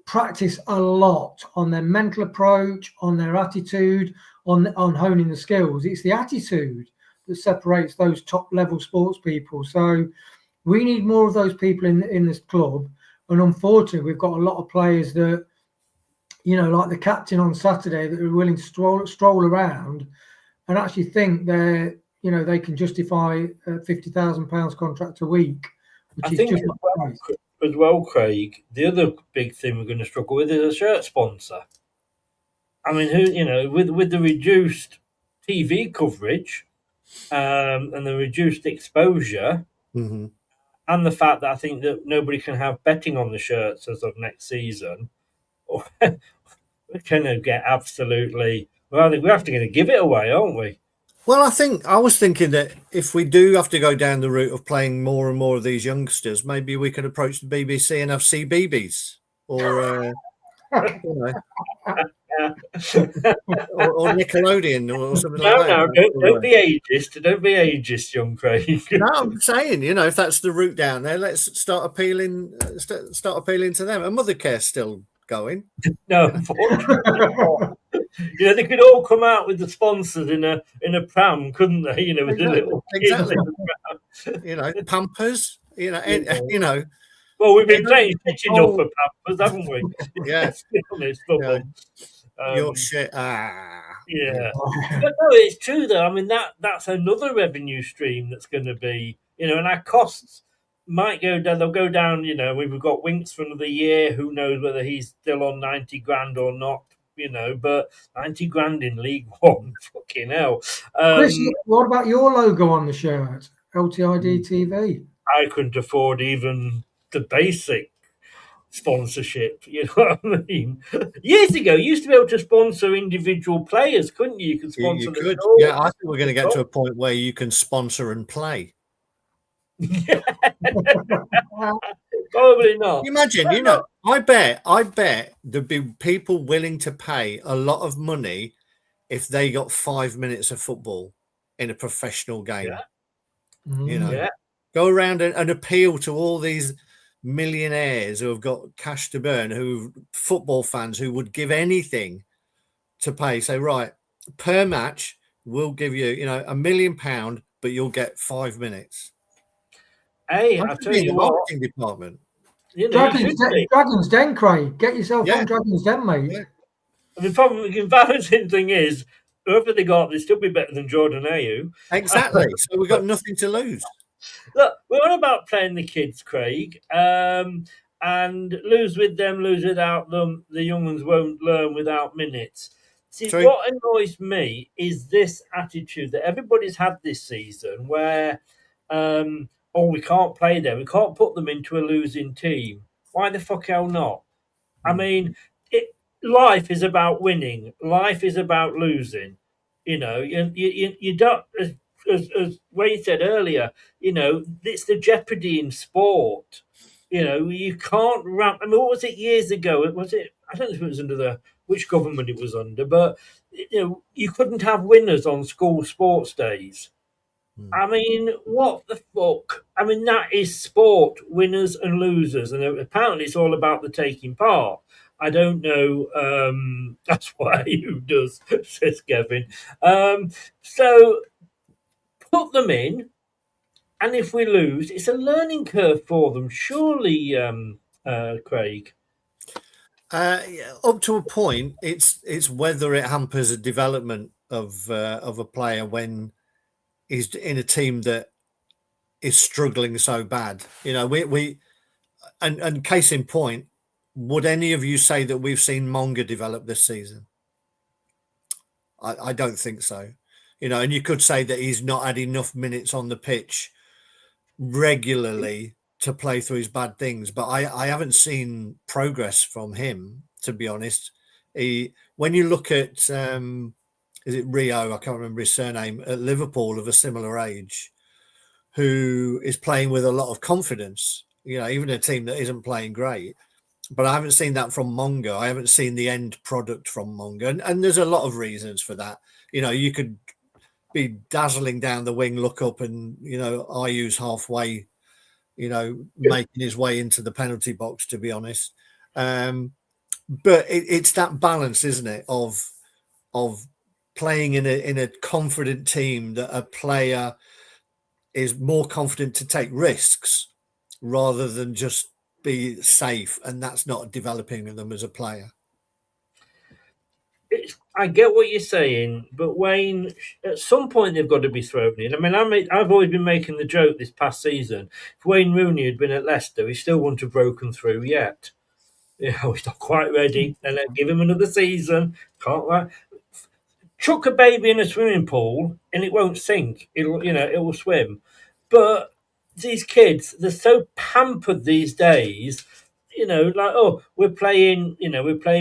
practice a lot on their mental approach, on their attitude, on honing the skills. It's the attitude that separates those top level sports people. So we need more of those people in this club. And unfortunately, we've got a lot of players that, like the captain on Saturday, that are willing to stroll around and actually think they can justify a £50,000 contract a week, which is just not right. As well, Craig, the other big thing we're going to struggle with is a shirt sponsor. I mean, with the reduced TV coverage and the reduced exposure, and the fact that I think that nobody can have betting on the shirts as of next season, we're going to get absolutely. Well, I think we're going to give it away, aren't we? Well, I was thinking that if we do have to go down the route of playing more and more of these youngsters, maybe we could approach the BBC and have CBBS or or Nickelodeon or something like that. No, don't be ageist. Don't be ageist, young Craig. No, I'm saying, if that's the route down there, let's start appealing to them. And Mothercare's still going. No, unfortunately. They could all come out with the sponsors in a pram, couldn't they? With the little exactly. Pampers. Well, we've been playing enough for Pampers, haven't we? Yeah. Let's be honest, your shit. Yeah. But no, it's true though. I mean, that's another revenue stream that's going to be, and our costs might go down. They'll go down. We've got Winks for another year. Who knows whether he's still on 90 grand or not? But 90 grand in League One, fucking hell. Chris, what about your logo on the shirt? LTID TV. I couldn't afford even the basic sponsorship. You know what I mean? Years ago, you used to be able to sponsor individual players, couldn't you? You could sponsor. You could. Yeah, I think we're going to get to a point where you can sponsor and play. Probably not. Imagine, I bet there'd be people willing to pay a lot of money if they got 5 minutes of football in a professional game. Yeah. Go around and appeal to all these millionaires who have got cash to burn, football fans who would give anything to pay. Say, right, per match, we'll give you, £1 million, but you'll get 5 minutes. Hey, I'll tell you what. Marketing department. Dragon's Den, Craig. Get yourself on Dragon's Den, mate. Yeah. The problem, the embarrassing thing is, whoever they got, they'd still be better than Jordan Ayew. Exactly. So we've got nothing to lose. Look, we're on about playing the kids, Craig, and lose with them, lose without them. The young ones won't learn without minutes. See, what annoys me is this attitude that everybody's had this season where, we can't play them. We can't put them into a losing team. Why the fuck hell not? I mean, life is about winning. Life is about losing. You don't, as Wayne said earlier, it's the jeopardy in sport. You can't run. I mean, what was it years ago? Was it? I don't know if it was under which government it was under, but you couldn't have winners on school sports days. I mean, what the fuck? I mean, that is sport, winners and losers, and apparently it's all about the taking part. I don't know. That's what AU does, says Kevin. So put them in, and if we lose, it's a learning curve for them, surely, Craig. Up to a point, it's whether it hampers a development of a player when he's in a team that is struggling so bad. We and case in point, would any of you say that we've seen Monga develop this season? I don't think so. And you could say that he's not had enough minutes on the pitch regularly to play through his bad things, but I haven't seen progress from him, to be honest. When you look at is it Rio? I can't remember his surname, at Liverpool, of a similar age, who is playing with a lot of confidence, even a team that isn't playing great. But I haven't seen that from Monga. I haven't seen the end product from Monga. And there's a lot of reasons for that. You could be dazzling down the wing, look up, and, Ayew's halfway, making his way into the penalty box, to be honest. But it's that balance, isn't it, of playing in a confident team, that a player is more confident to take risks rather than just be safe, and that's not developing them as a player. I get what you're saying, but Wayne, at some point they've got to be thrown in. I mean, I've always been making the joke this past season. If Wayne Rooney had been at Leicester, he still wouldn't have broken through yet. He's not quite ready. And then give him another season. Chuck a baby in a swimming pool and it won't sink. It will swim. But these kids, they're so pampered these days. We're playing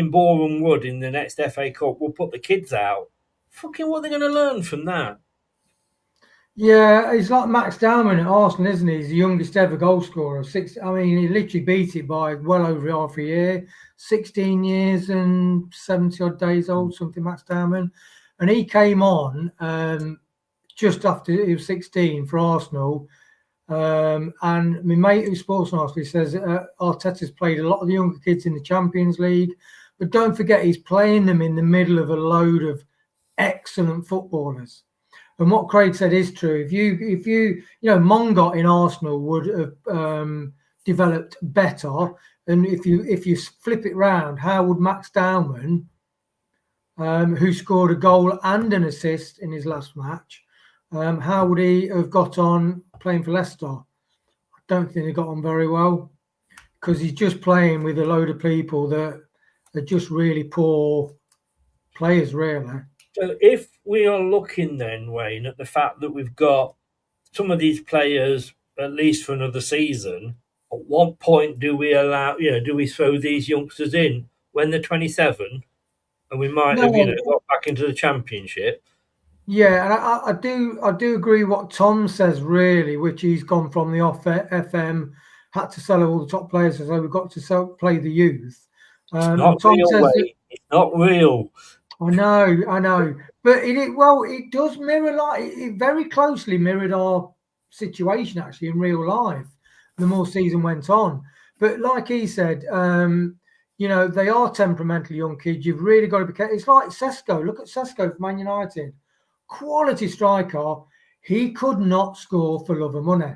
Boreham Wood in the next FA Cup. We'll put the kids out. Fucking what are they going to learn from that? Yeah, he's like Max Dowman at Arsenal, isn't he? He's the youngest ever goal scorer. I mean, he literally beat it by well over half a year. 16 years and 70 odd days old, something, Max Dowman. And he came on just after he was 16 for Arsenal. And my mate who's sports on Arsenal says Arteta's played a lot of the younger kids in the Champions League. But don't forget, he's playing them in the middle of a load of excellent footballers. And what Craig said is true. If you Mongot in Arsenal would have developed better, and if you flip it round, how would Max Dowman, who scored a goal and an assist in his last match, how would he have got on playing for Leicester? I don't think he got on very well, because he's just playing with a load of people that are just really poor players, really. So if we are looking then, Wayne, at the fact that we've got some of these players at least for another season, at what point do we do we throw these youngsters in when they're 27 and we might have, got back into the Championship? Yeah, and I do agree what Tom says, really, which he's gone from the off FM, had to sell all the top players, so we've got to play the youth. It's not Tom real, Wayne. It's not real. I know, but it does mirror, like, it very closely mirrored our situation actually in real life. The more season went on, but like he said, they are temperamental young kids. You've really got to be careful. It's like Sesko. Look at Sesko for Man United, quality striker. He could not score for love of money,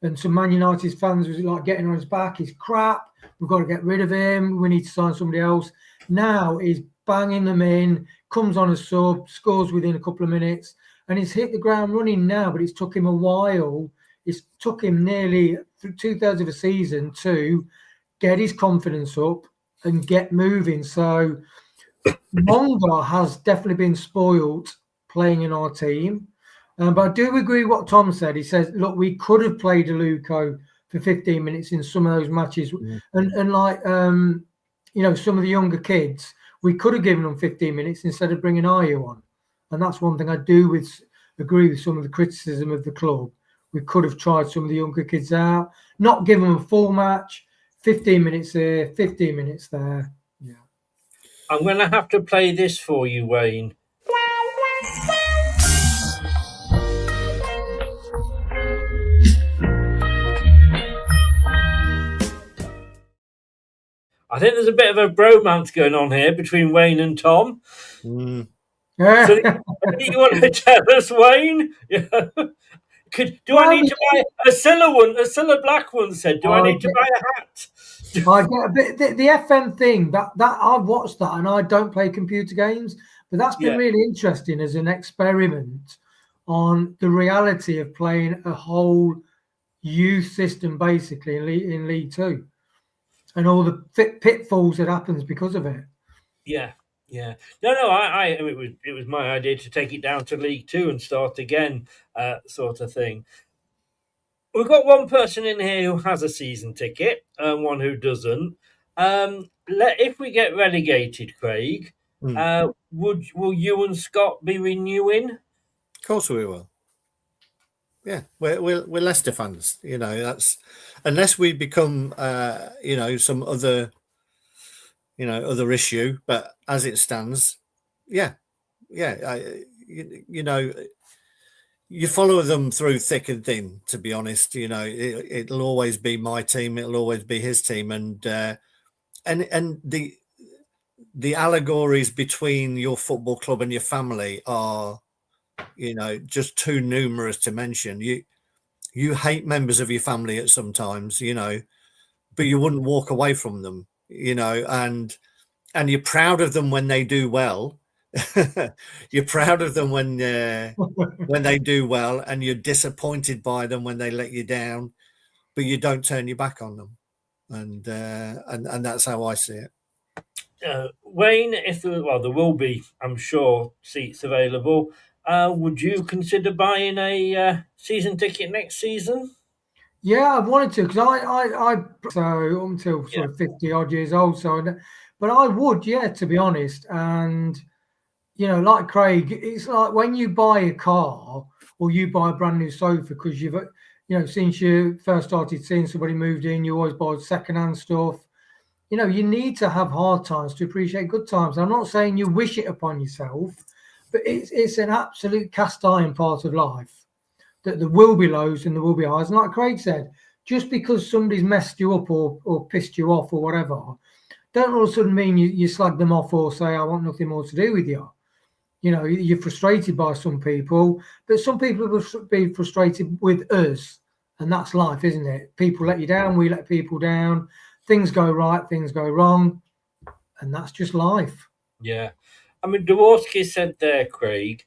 and some Man United fans was like getting on his back. He's crap. We've got to get rid of him. We need to sign somebody else. Now he's banging them in, comes on as sub, scores within a couple of minutes, and he's hit the ground running now, but it's took him a while. It's took him nearly 2/3 of a season to get his confidence up and get moving. So Monga has definitely been spoiled playing in our team. But I do agree with what Tom said. He says, look, we could have played Aluko for 15 minutes in some of those matches. And like, some of the younger kids, we could have given them 15 minutes instead of bringing Ayu on. And that's one thing I do agree with some of the criticism of the club. We could have tried some of the younger kids out, not give them a full match, 15 minutes here, 15 minutes there. Yeah. I'm going to have to play this for you, Wayne. I think there's a bit of a bromance going on here between Wayne and Tom. So you want to tell us, Wayne? Yeah. I need to buy a Scylla one? A Scylla Black one said, I need to buy a hat? I get a bit, the FM thing, that I've watched that, and I don't play computer games, but that's been really interesting as an experiment on the reality of playing a whole youth system basically in League Two, and all the pitfalls that happens because of it. Yeah. It was my idea to take it down to League Two and start again, sort of thing. We've got one person in here who has a season ticket and one who doesn't. If we get relegated, Craig, will you and Scott be renewing? Of course we will. Yeah, we're Leicester fans. That's unless we become some other issue. But as it stands, you follow them through thick and thin. To be honest, it'll always be my team. It'll always be his team, and the allegories between your football club and your family are, just too numerous to mention. You hate members of your family at sometimes, but you wouldn't walk away from them, and you're proud of them when they do well. You're proud of them when they do well, and you're disappointed by them when they let you down, but you don't turn your back on them, and that's how I see it. Wayne, there will be, I'm sure, seats available. Would you consider buying a season ticket next season? Yeah, I've wanted to, because I until sort of 50 odd years old. But I would, to be honest. And like Craig, it's like when you buy a car or you buy a brand new sofa because you've, since you first started seeing somebody moved in, you always buy secondhand stuff. You need to have hard times to appreciate good times. I'm not saying you wish it upon yourself, but it's an absolute cast iron part of life that there will be lows and there will be highs. And like Craig said, just because somebody's messed you up or pissed you off or whatever, don't all of a sudden mean you slag them off or say, I want nothing more to do with you. You're frustrated by some people, but some people will be frustrated with us. And that's life, isn't it? People let you down, we let people down. Things go right, things go wrong. And that's just life. Yeah. I mean, Dworski said there, Craig,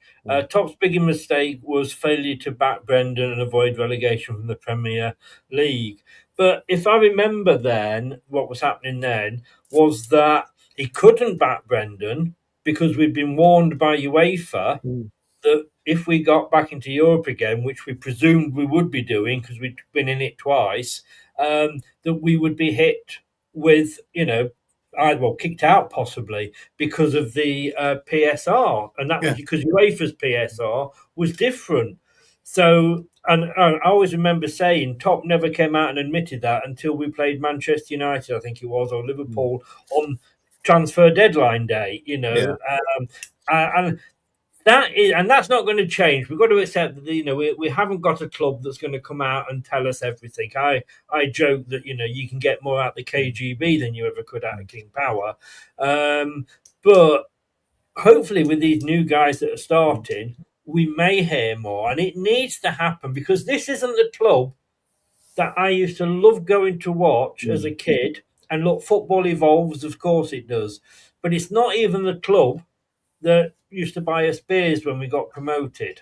Top's biggest mistake was failure to back Brendan and avoid relegation from the Premier League. But if I remember then, what was happening then was that he couldn't back Brendan because we'd been warned by UEFA that if we got back into Europe again, which we presumed we would be doing because we'd been in it twice, that we would be hit with, kicked out possibly because of the PSR, and that was because UEFA's PSR was different. So, and I always remember saying Top never came out and admitted that until we played Manchester United, I think it was, or Liverpool on transfer deadline day. And that's not going to change. We've got to accept that we haven't got a club that's going to come out and tell us everything. I joke that you can get more out of the KGB than you ever could out of King Power, but hopefully with these new guys that are starting, we may hear more, and it needs to happen because this isn't the club that I used to love going to watch as a kid. And look, football evolves, of course it does, but it's not even the club that used to buy us beers when we got promoted,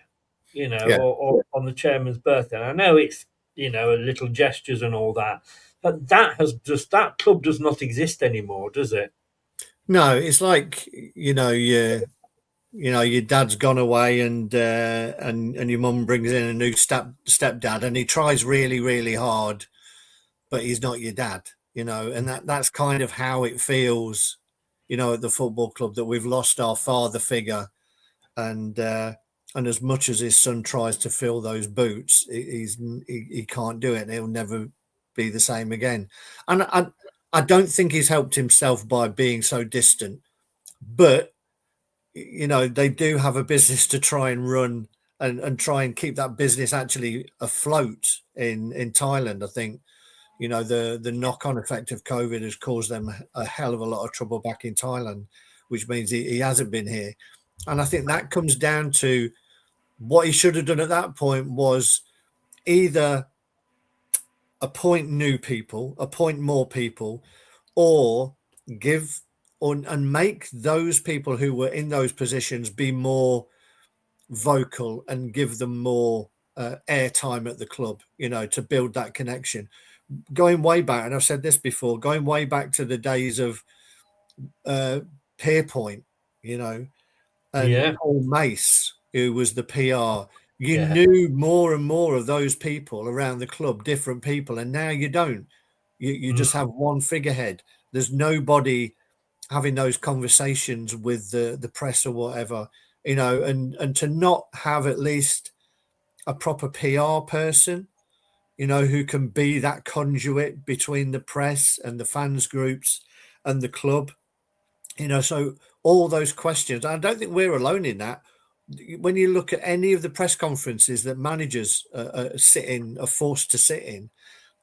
or on the chairman's birthday. And I know it's, little gestures and all that, but that club does not exist anymore, does it? No, it's like, your dad's gone away and your mum brings in a new stepdad and he tries really, really hard, but he's not your dad, and that's kind of how it feels, at the football club, that we've lost our father figure, and as much as his son tries to fill those boots, he can't do it, and he'll never be the same again. And I don't think he's helped himself by being so distant, but they do have a business to try and run and try and keep that business actually afloat in Thailand. I think the knock-on effect of COVID has caused them a hell of a lot of trouble back in Thailand, which means he hasn't been here. And I think that comes down to what he should have done at that point was either appoint new people, appoint more people, or and make those people who were in those positions be more vocal and give them more airtime at the club, to build that connection. Going way back, and I've said this before, going way back to the days of Pierpoint, and Paul Mace, who was the PR. You knew more and more of those people around the club, different people, and now you don't. You just have one figurehead. There's nobody having those conversations with the press or whatever, and to not have at least a proper PR person, who can be that conduit between the press and the fans groups and the club, so all those questions. I don't think we're alone in that. When you look at any of the press conferences that managers are forced to sit in,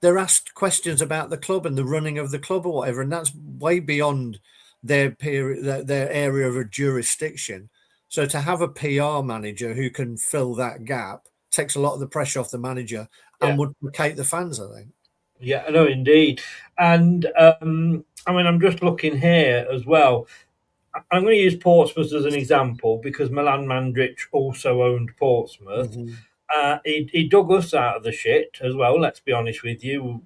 they're asked questions about the club and the running of the club or whatever, and that's way beyond their area of jurisdiction. So to have a PR manager who can fill that gap takes a lot of the pressure off the manager and would placate the fans, I think. Yeah, no, indeed. And I'm just looking here as well. I'm going to use Portsmouth as an example because Milan Mandrić also owned Portsmouth. He dug us out of the shit as well, let's be honest with you.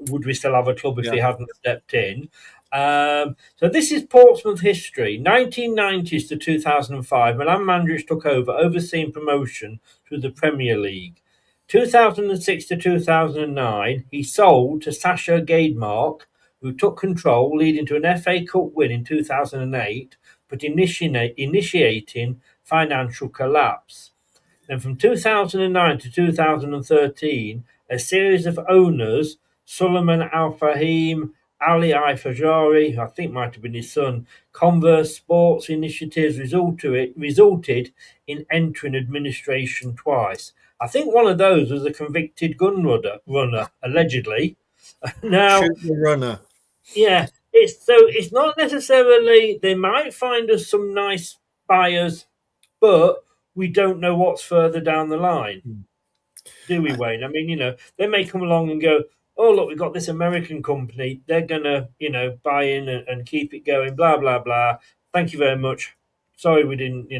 Would we still have a club if he hadn't stepped in? So this is Portsmouth history. 1990s to 2005, Milan Mandrić took over, overseeing promotion through the Premier League. 2006 to 2009, he sold to Sasha Gademark, who took control, leading to an FA Cup win in 2008, but initiating financial collapse. And from 2009 to 2013, a series of owners, Suleiman Al Fahim, Ali Al Fajari, I think might have been his son, Converse Sports initiatives resulted in entering administration twice. I think one of those was a convicted gun runner allegedly. Now, Shoot the runner. yeah, it's not necessarily they might find us some nice buyers, but we don't know what's further down the line, do we, Wayne? I mean, they may come along and go, oh, look, we've got this American company. They're going to, buy in and keep it going, blah, blah, blah. Thank you very much. Sorry we didn't,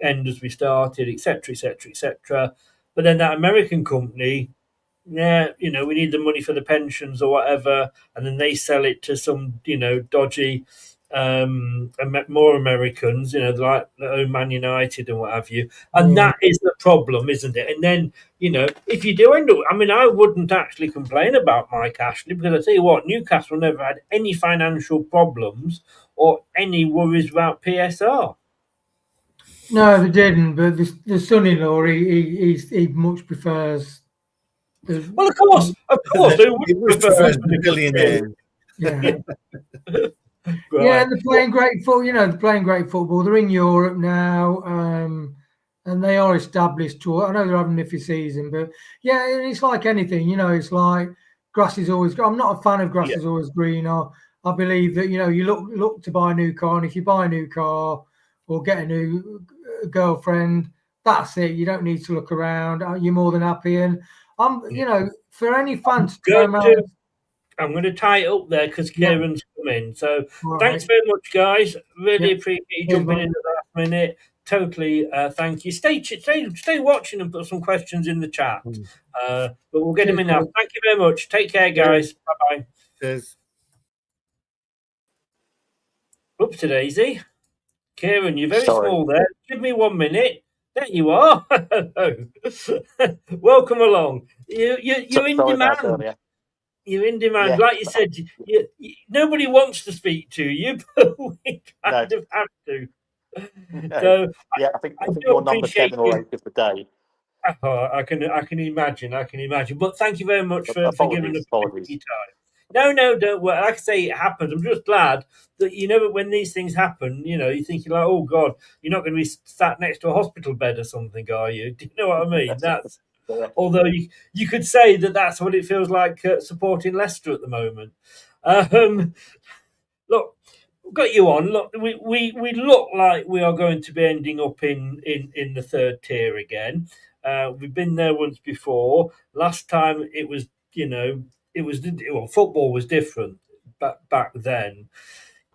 end as we started, etc., etc., etc. But then that American company, yeah, we need the money for the pensions or whatever, and then they sell it to some, dodgy, more Americans, like that own Man United and what have you, and that is the problem, isn't it? And then, if you do end up, I mean, I wouldn't actually complain about Mike Ashley because I tell you what, Newcastle never had any financial problems or any worries about PSR. No, they didn't. But the son-in-law, he much prefers. Well, of course, they would prefer the billionaire. Yeah. Right. Yeah, and they're playing great football. They're playing great football. They're in Europe now, and they are established. I know they're having an iffy season, but yeah, it's like anything. It's like grass is always. I'm not a fan of grass is always green. I believe that you look to buy a new car, and if you buy a new car or get a new girlfriend, that's it. You don't need to look around. You're more than happy, and for any fans to come out. I'm going to tie it up there because Kieran's come in. So thanks very much, guys. Really appreciate you jumping in at the last minute. Totally, thank you. Stay watching and put some questions in the chat. But we'll get them in now. Thank you very much. Take care, guys. Bye-bye. Cheers. Oops, Daisy. Kieran, you're very small there. Give me 1 minute. There you are. Welcome along. You're in demand. You're in demand. Yeah. Like you said, nobody wants to speak to you, but we kind of have to. No. So, I think you're number 7 or 8 of the day. Oh, I can imagine. But thank you very much for giving us your time. No, don't worry. Like I say, it happens. I'm just glad that, when these things happen, you're thinking like, oh, God, you're not going to be sat next to a hospital bed or something, are you? Do you know what I mean? That's... Although you could say that that's what it feels like supporting Leicester at the moment. Look, we've got you on. Look, we look like we are going to be ending up in the third tier again. We've been there once before. Last time it was, football was different back then.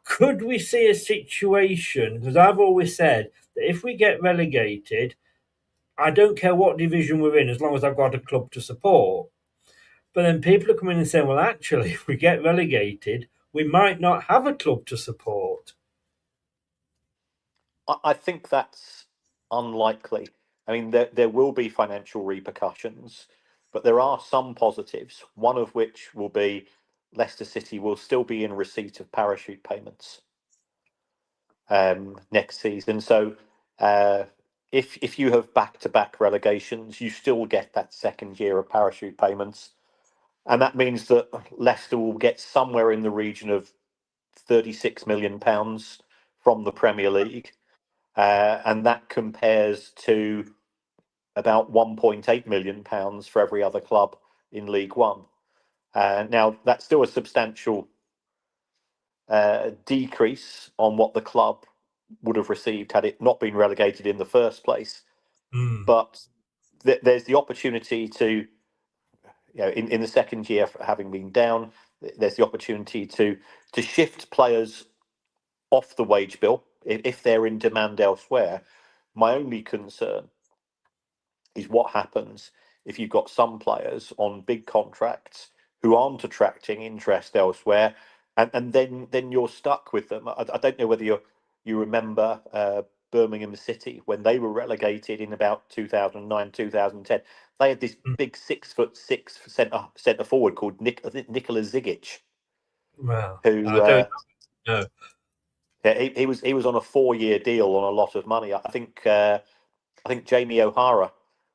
Could we see a situation? Because I've always said that if we get relegated, I don't care what division we're in as long as I've got a club to support. But then people are coming and saying, well, actually, if we get relegated, we might not have a club to support. I think that's unlikely. I mean, there will be financial repercussions, but there are some positives, one of which will be Leicester City will still be in receipt of parachute payments next season. So if you have back-to-back relegations, you still get that second year of parachute payments. And that means that Leicester will get somewhere in the region of £36 million from the Premier League. And that compares to about £1.8 million for every other club in League One. Now, that's still a substantial decrease on what the club would have received had it not been relegated in the first place. But there's the opportunity to, in the second year, having been down, there's the opportunity to shift players off the wage bill if they're in demand elsewhere. My only concern is what happens if you've got some players on big contracts who aren't attracting interest elsewhere, and then you're stuck with them. I don't know whether you remember Birmingham City when they were relegated in about 2009, 2010. They had this big 6'6" centre forward called Nikola Zigic. Wow. Who Yeah, he was on a 4-year deal on a lot of money. I think Jamie O'Hara,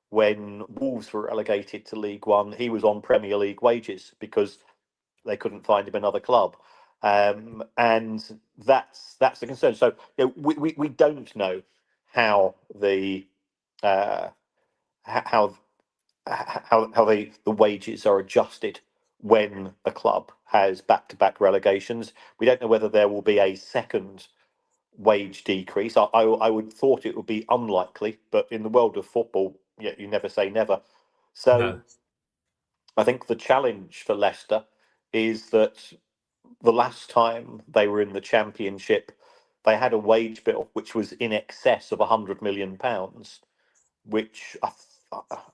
when Wolves were relegated to League One, he was on Premier League wages because they couldn't find him another club, and that's the concern. So we don't know how the how the wages are adjusted when a club has back-to-back relegations. We don't know whether there will be a second wage decrease. I would thought it would be unlikely, but in the world of football, you never say never. So No. I think the challenge for Leicester is that the last time they were in the Championship, they had a wage bill which was in excess of £100 million, which I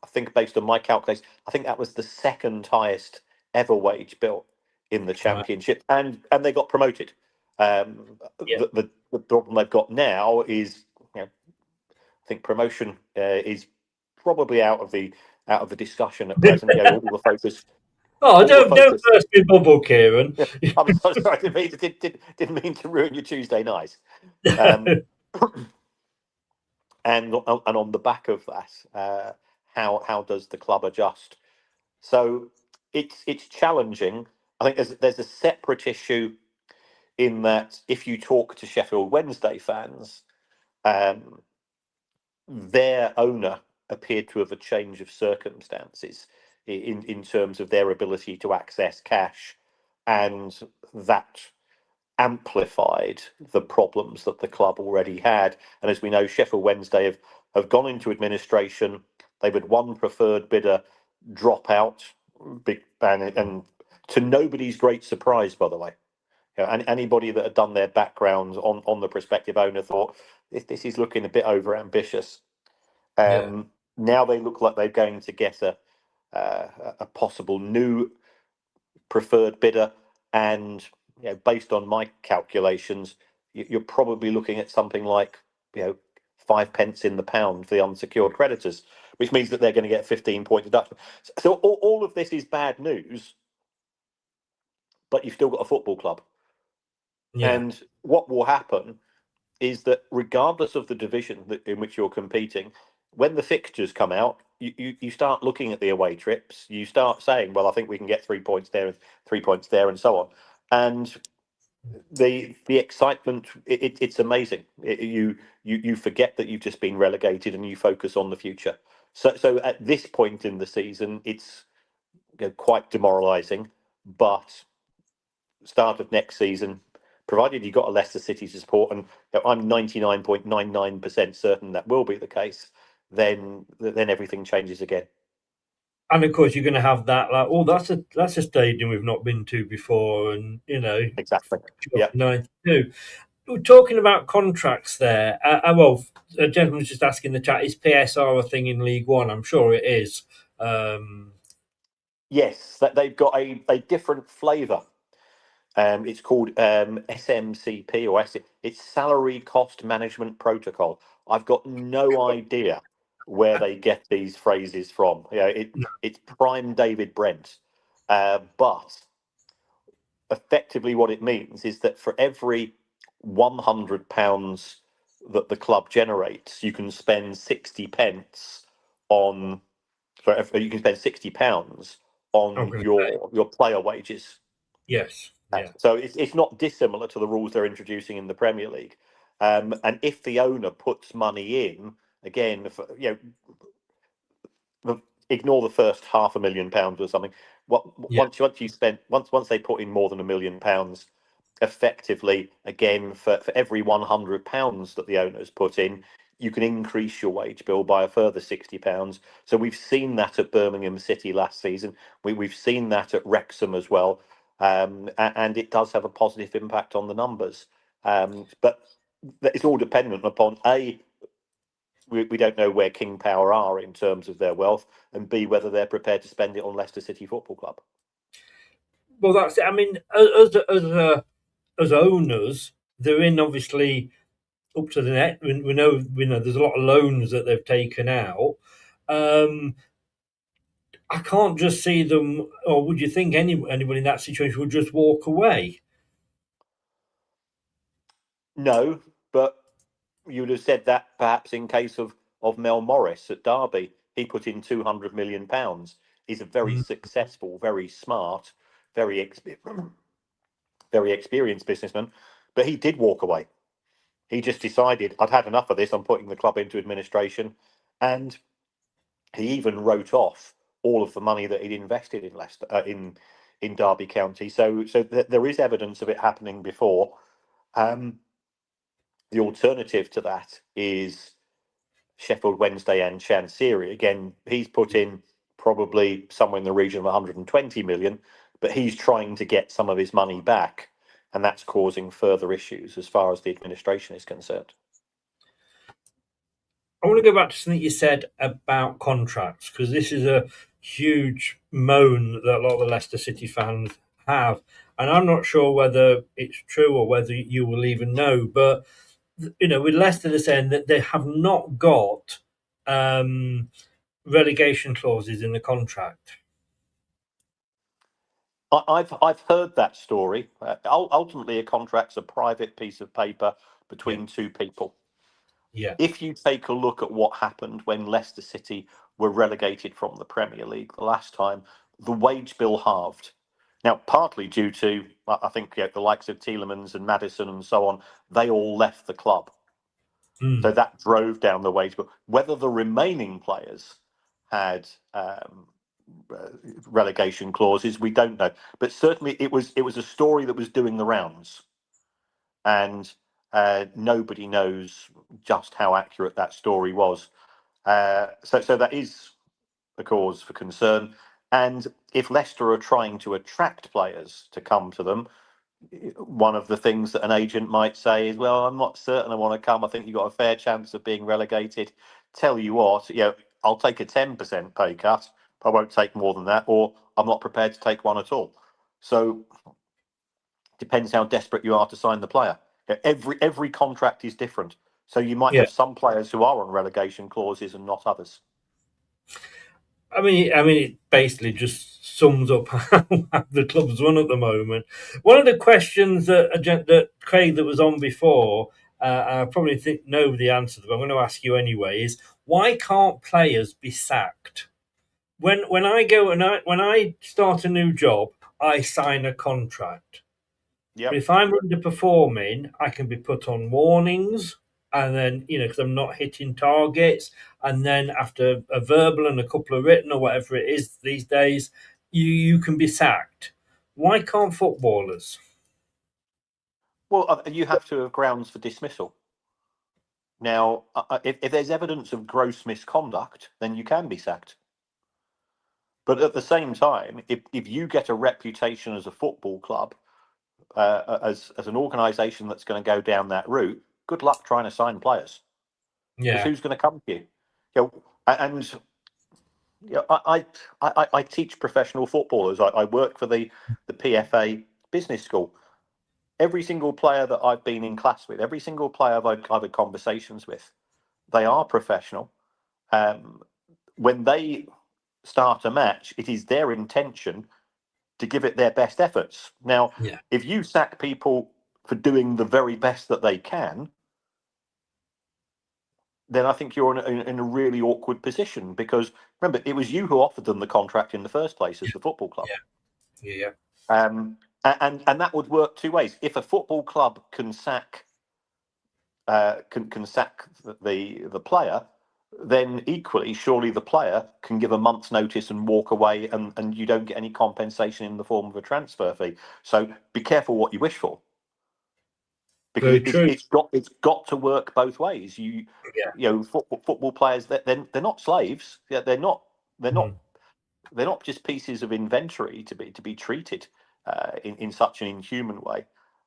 think, based on my calculations, I think that was the second highest ever wage bill in the Championship, and they got promoted. The problem they've got now is, I think promotion is probably out of the discussion at present. All the focus. Oh, don't burst my bubble, Kieran. I'm so sorry. Didn't mean to ruin your Tuesday night. And on the back of that, how does the club adjust? So it's challenging. I think there's a separate issue in that if you talk to Sheffield Wednesday fans, their owner appeared to have a change of circumstances in terms of their ability to access cash, and that amplified the problems that the club already had. And as we know, Sheffield Wednesday have gone into administration. They've had one preferred bidder drop out, and to nobody's great surprise, by the way. Anybody that had done their backgrounds on the prospective owner thought this is looking a bit over ambitious. Now they look like they're going to get a possible new preferred bidder, and based on my calculations, you're probably looking at something like 5 pence in the pound for the unsecured creditors, which means that they're going to get 15-point deduction. So all of this is bad news, but you've still got a football club. And what will happen is that regardless of the division in which you're competing, when the fixtures come out, you start looking at the away trips. You start saying, well, I think we can get 3 points there and 3 points there and so on. And the excitement, it's amazing. You forget that you've just been relegated and you focus on the future. So at this point in the season, it's quite demoralising. But start of next season, provided you've got a Leicester City to support, and I'm 99.99% certain that will be the case, then everything changes again. And of course, you're going to have that, like, that's a stadium we've not been to before, and exactly. Yeah. 92. We're talking about contracts there. Well, a gentleman's just asking in the chat: is PSR a thing in League One? I'm sure it is. Yes, that they've got a different flavour. It's called SMCP, or it's Salary Cost Management Protocol. I've got no idea where they get these phrases from. It's prime David Brent, but effectively what it means is that for every £100 that the club generates, you can spend 60 pence on. You can spend £60 on your player wages. Yes. So it's not dissimilar to the rules they're introducing in the Premier League. And if the owner puts money in, again, ignore the first £500,000 or something. Once they put in more than £1 million, effectively, again, for every £100 that the owners put in, you can increase your wage bill by a further £60. So we've seen that at Birmingham City last season. We've seen that at Wrexham as well. And it does have a positive impact on the numbers. But it's all dependent upon, A, we don't know where King Power are in terms of their wealth, and B, whether they're prepared to spend it on Leicester City Football Club. Well, that's it. I mean, as owners, they're in obviously up to the net. We know there's a lot of loans that they've taken out. I can't just see them, or would you think anybody in that situation would just walk away? No, but you would have said that perhaps in case of Mel Morris at Derby. He put in £200 million. He's a very successful, very smart, very very experienced businessman, but he did walk away. He just decided, I'd had enough of this. I'm putting the club into administration, and he even wrote off all of the money that he'd invested in Leicester, in Derby County. So there is evidence of it happening before. The alternative to that is Sheffield Wednesday and Chancery. Again, he's put in probably somewhere in the region of 120 million, but he's trying to get some of his money back, and that's causing further issues as far as the administration is concerned. I want to go back to something you said about contracts, because this is a huge moan that a lot of the Leicester City fans have. And I'm not sure whether it's true or whether you will even know. But, with Leicester, they're saying that they have not got relegation clauses in the contract. I've heard that story. Ultimately, a contract's a private piece of paper between two people. Yeah. If you take a look at what happened when Leicester City were relegated from the Premier League the last time, the wage bill halved. Now, partly due to, I think, the likes of Tielemans and Maddison and so on, they all left the club. So that drove down the wage bill. Whether the remaining players had relegation clauses, we don't know. But certainly it was a story that was doing the rounds. And nobody knows just how accurate that story was. So that is a cause for concern. And if Leicester are trying to attract players to come to them, one of the things that an agent might say is, well, I'm not certain I want to come. I think you've got a fair chance of being relegated. Tell you what, I'll take a 10% pay cut. I won't take more than that, or I'm not prepared to take one at all. So depends how desperate you are to sign the player. Every contract is different. So you might have some players who are on relegation clauses and not others. I mean, it basically just sums up how the club's run at the moment. One of the questions that Craig that was on before, I probably think know the answer, but I'm going to ask you anyway, is why can't players be sacked? When I start a new job, I sign a contract. Yep. But if I'm underperforming, I can be put on warnings, and then because I'm not hitting targets, and then after a verbal and a couple of written or whatever it is these days, you can be sacked. Why can't footballers? Well, you have to have grounds for dismissal. Now, if there's evidence of gross misconduct, then you can be sacked. But at the same time, if you get a reputation as a football club, as an organisation that's going to go down that route, good luck trying to sign players. Yeah. Because who's going to come to you? I teach professional footballers. I work for the PFA business school. Every single player that I've been in class with, every single player I've had conversations with, they are professional. When they start a match, it is their intention to give it their best efforts. Now, if you sack people for doing the very best that they can, then I think you're in a really awkward position, because remember, it was you who offered them the contract in the first place as the football club. Yeah. And that would work two ways. If a football club can sack the player, then equally, surely the player can give a month's notice and walk away, and you don't get any compensation in the form of a transfer fee. So be careful what you wish for, because it's got to work both ways. Football players, they're not slaves. They're not just pieces of inventory to be treated in such an inhuman way.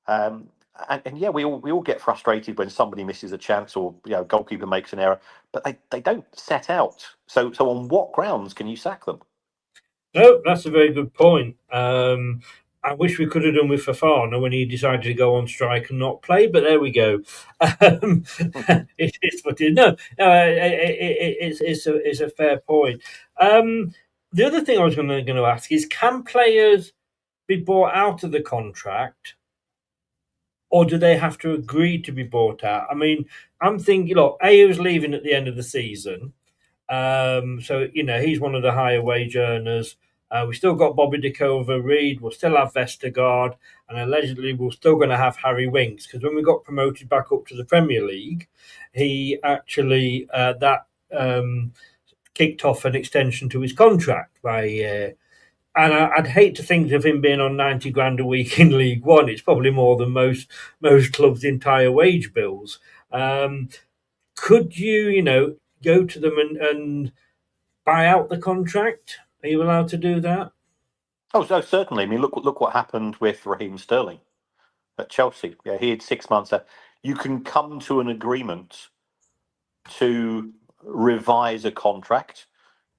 We all get frustrated when somebody misses a chance, or goalkeeper makes an error, but they don't set out. So on what grounds can you sack them? No, that's a very good point. I wish we could have done with Fafana when he decided to go on strike and not play, but there we go. It's what it is. No, it's a fair point. The other thing I was going to ask is, can players be bought out of the contract or do they have to agree to be bought out? I mean, I'm thinking, look, Ayer's leaving at the end of the season. So, he's one of the higher wage earners. We still got Bobby Dekova-Reid. We'll still have Vestergaard. And allegedly, we're still going to have Harry Winks. Because when we got promoted back up to the Premier League, he actually, kicked off an extension to his contract by a year. And I'd hate to think of him being on 90 grand a week in League One. It's probably more than most clubs' entire wage bills. Could you, go to them and buy out the contract? Are you allowed to do that? Oh, so certainly. I mean, look what happened with Raheem Sterling at Chelsea. Yeah, he had 6 months left. You can come to an agreement to revise a contract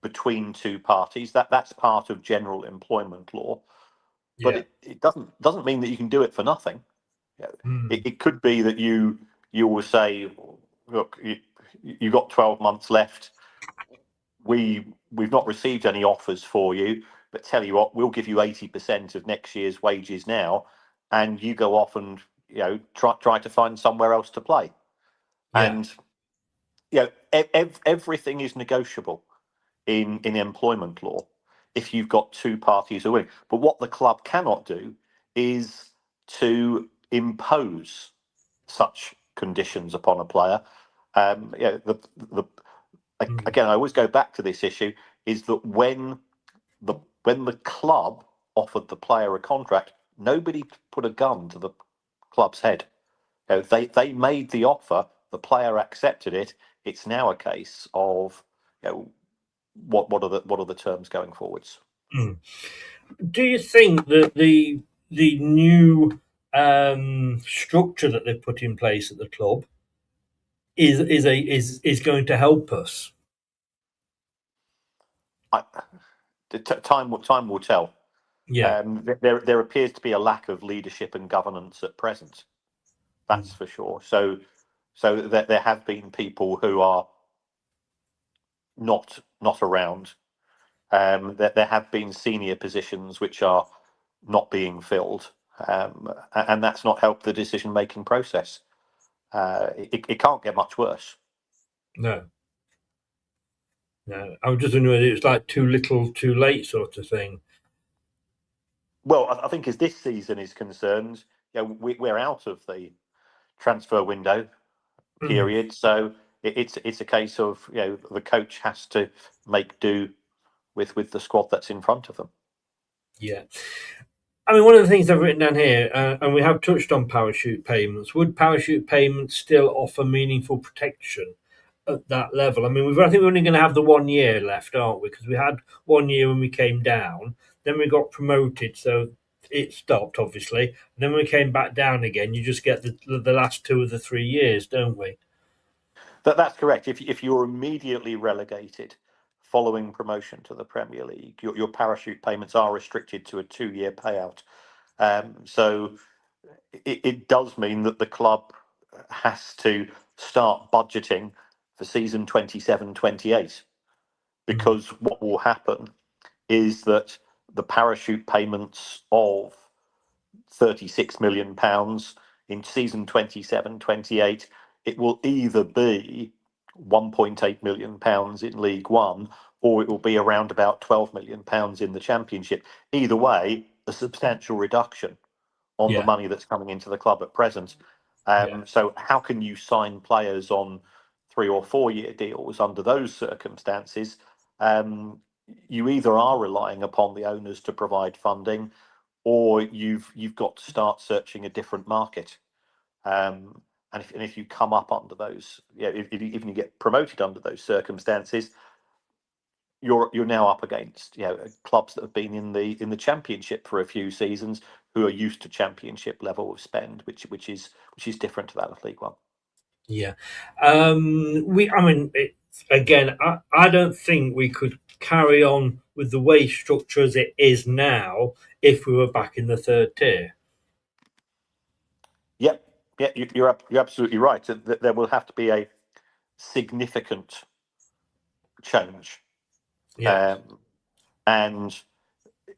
between two parties. That's part of general employment law, but it doesn't mean that you can do it for nothing. It could be that you will say, look, you've got 12 months left. We've not received any offers for you, but tell you what, we'll give you 80% of next year's wages now, and you go off and try to find somewhere else to play. And everything is negotiable in employment law if you've got two parties who are winning. But what the club cannot do is to impose such conditions upon a player. Again, I always go back to this issue: is that when the club offered the player a contract, nobody put a gun to the club's head. They made the offer, the player accepted it. It's now a case of what are the terms going forwards. Do you think that the new structure that they've put in place at the club is going to help us? Time will tell. Yeah. There appears to be a lack of leadership and governance at present. That's for sure. So that there have been people who are not around. That there have been senior positions which are not being filled, and that's not helped the decision-making process. It can't get much worse. No. I was just wondering whether it's like too little, too late sort of thing. Well, I think as this season is concerned, we're out of the transfer window period, so it's a case of the coach has to make do with the squad that's in front of them. Yeah. I mean, one of the things I've written down here, and we have touched on parachute payments, would parachute payments still offer meaningful protection at that level? I mean, I think we're only going to have the 1 year left, aren't we? Because we had 1 year when we came down, then we got promoted, so it stopped, obviously. And then when we came back down again, you just get the last 2 of the 3 years, don't we? That's correct. If you're immediately relegated following promotion to the Premier League, your parachute payments are restricted to a 2-year payout. So it does mean that the club has to start budgeting for season 27-28, because what will happen is that the parachute payments of £36 million in season 27-28, it will either be £1.8 million in League One, or it will be around about £12 million in the Championship. Either way, a substantial reduction on the money that's coming into the club at present. So how can you sign players on 3 or 4 year deals under those circumstances? You either are relying upon the owners to provide funding, or you've got to start searching a different market. And if you come up under those, even you get promoted under those circumstances, you're now up against clubs that have been in the Championship for a few seasons, who are used to Championship level of spend, which is different to that of League One. Yeah, I don't think we could carry on with the wage structure as it is now if we were back in the third tier. Yeah, you're absolutely right. There will have to be a significant change. And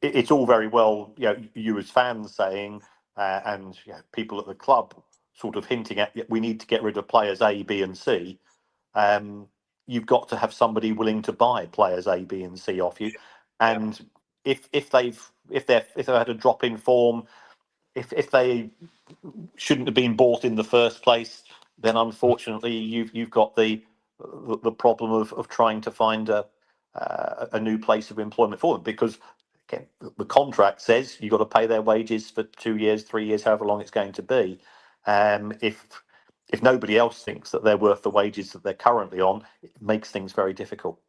it's all very well, you as fans saying and people at the club sort of hinting at we need to get rid of players A, B, and C. You've got to have somebody willing to buy players A, B, and C off you, and if they've had a drop in form, if they shouldn't have been bought in the first place, then unfortunately you've got the problem of trying to find a new place of employment for them, because again, the contract says you've got to pay their wages for 2 years, 3 years, however long it's going to be. If nobody else thinks that they're worth the wages that they're currently on, it makes things very difficult.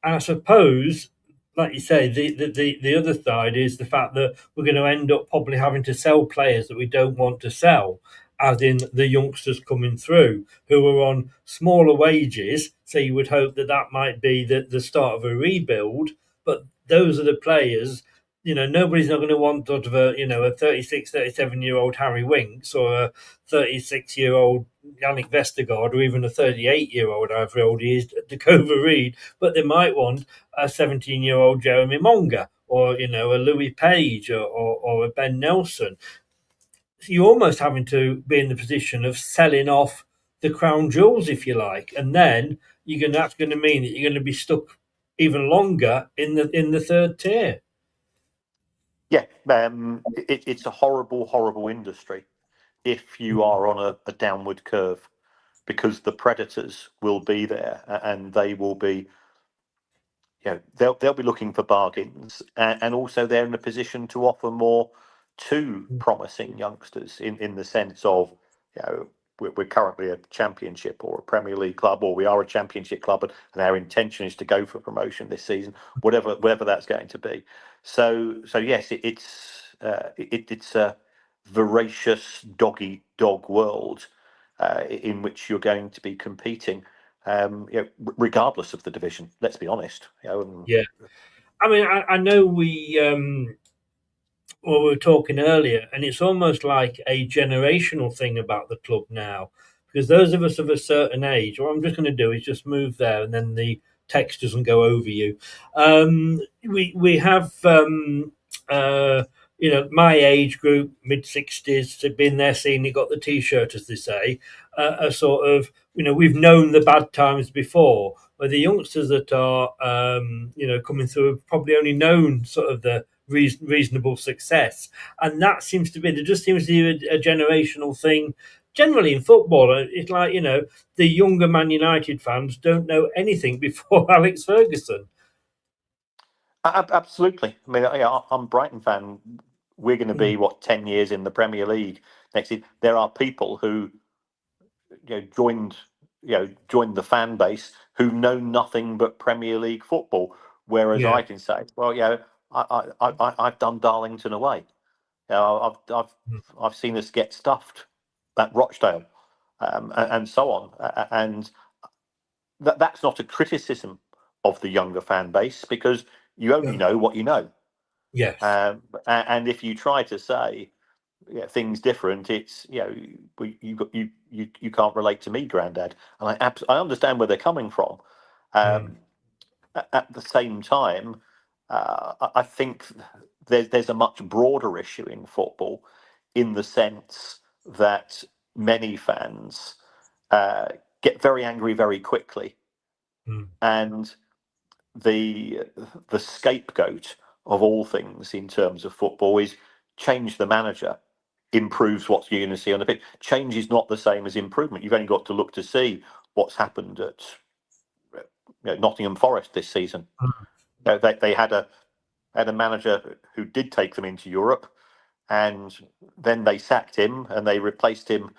And I suppose, like you say, the other side is the fact that we're going to end up probably having to sell players that we don't want to sell, as in the youngsters coming through who are on smaller wages. So you would hope that that might be the start of a rebuild. But those are the players, nobody's not going to want sort of a 36, 37-year-old Harry Winks or a 36-year-old Yannick Vestergaard or even a 38-year-old, however old he is, Dakova Reed. But they might want a 17-year-old Jeremy Monga or, a Louis Page or a Ben Nelson. So you're almost having to be in the position of selling off the crown jewels, if you like. And then that's going to mean that you're going to be stuck even longer in the third tier. Yeah, it's a horrible, horrible industry if you are on a downward curve, because the predators will be there and they will be, they'll be looking for bargains, and also they're in a position to offer more to promising youngsters in the sense of, we're currently a championship or a Premier League club, or we are a championship club, and our intention is to go for promotion this season, whatever that's going to be. So yes, it's a voracious dog world in which you're going to be competing, regardless of the division. Let's be honest. Yeah, I mean, I know we were talking earlier, and it's almost like a generational thing about the club now, because those of us of a certain age, what I'm just going to do is just move there, and then the text doesn't go over you. We have my age group, mid-60s, been there, seen it, got the T-shirt, as they say, a sort of, we've known the bad times before, where the youngsters that are, coming through have probably only known sort of the reasonable success. And that seems to be, there just seems to be a generational thing. Generally in football, it's like, the younger Man United fans don't know anything before Alex Ferguson. Absolutely. I mean, I'm a Brighton fan. We're going to be 10 years in the Premier League next year. There are people who joined the fan base who know nothing but Premier League football, whereas I can say, well, I've done Darlington away. I've seen us get stuffed at Rochdale, and so on, and that's not a criticism of the younger fan base, because you only know what you know. Yes. And if you try to say things different, it's you can't relate to me, Grandad. And I understand where they're coming from. At the same time, I think there's a much broader issue in football, in the sense that many fans get very angry very quickly, and the scapegoat of all things in terms of football is change the manager, improves what you're going to see on the pitch. Change is not the same as improvement. You've only got to look to see what's happened at Nottingham Forest this season. They had a manager who did take them into Europe, and then they sacked him and they replaced him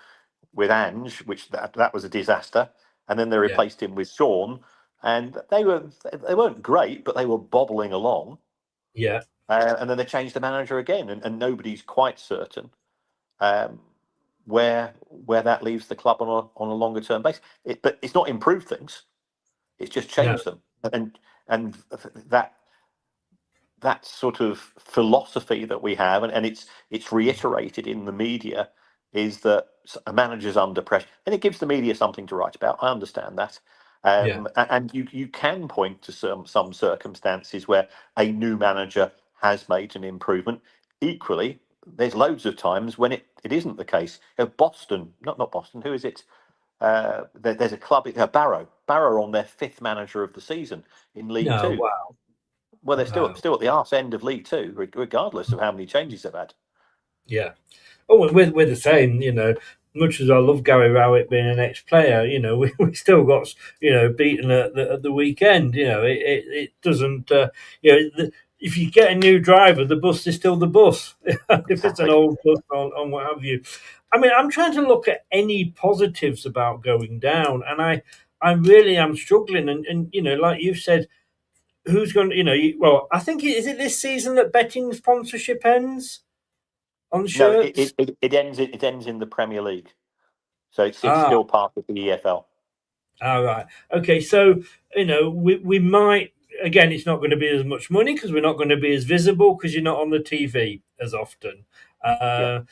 with Ange, which that was a disaster. And then they replaced him with Sean, and they weren't great, but they were bobbling along. Yeah. And then they changed the manager again, and nobody's quite certain where that leaves the club on a longer term basis. But it's not improved things; it's just changed them, and that sort of philosophy that we have, and it's reiterated in the media, is that a manager's under pressure, and it gives the media something to write about. I understand that. And you can point to some circumstances where a new manager has made an improvement. Equally, there's loads of times when it isn't the case. Boston, not Boston. Who is it? There's a club, Barrow on their 5th manager of the season in League No, Two. wow. Well, they're still Wow. at the arse end of League Two, regardless of how many changes they've had. Yeah. Oh, we're the same, Much as I love Gary Rowett being an ex-player, we still got, beaten at the weekend. It doesn't, if you get a new driver, the bus is still the bus. If it's an old bus on what have you. I mean, I'm trying to look at any positives about going down, and I really am struggling. And like you've said, who's going to, well, I think, is it this season that betting sponsorship ends? On No, shirts? it ends. It ends in the Premier League, so it's Ah, still part of the EFL. all right. Okay, so we might, again. It's not going to be as much money because we're not going to be as visible because you're not on the TV as often. So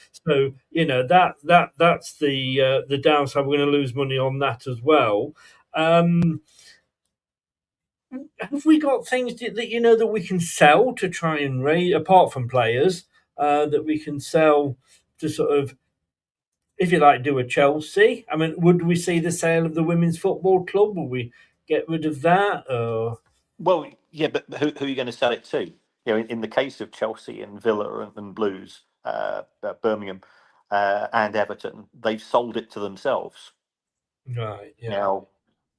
that's the downside. We're going to lose money on that as well. Have we got things that that we can sell to try and raise, apart from players, that we can sell to sort of, if you like, do a Chelsea? I mean, would we see the sale of the women's football club? Will we get rid of that? Or Well, yeah, but who are you going to sell it to? In the case of Chelsea and Villa and Blues, Birmingham, and Everton, they've sold it to themselves. right? Yeah. Now,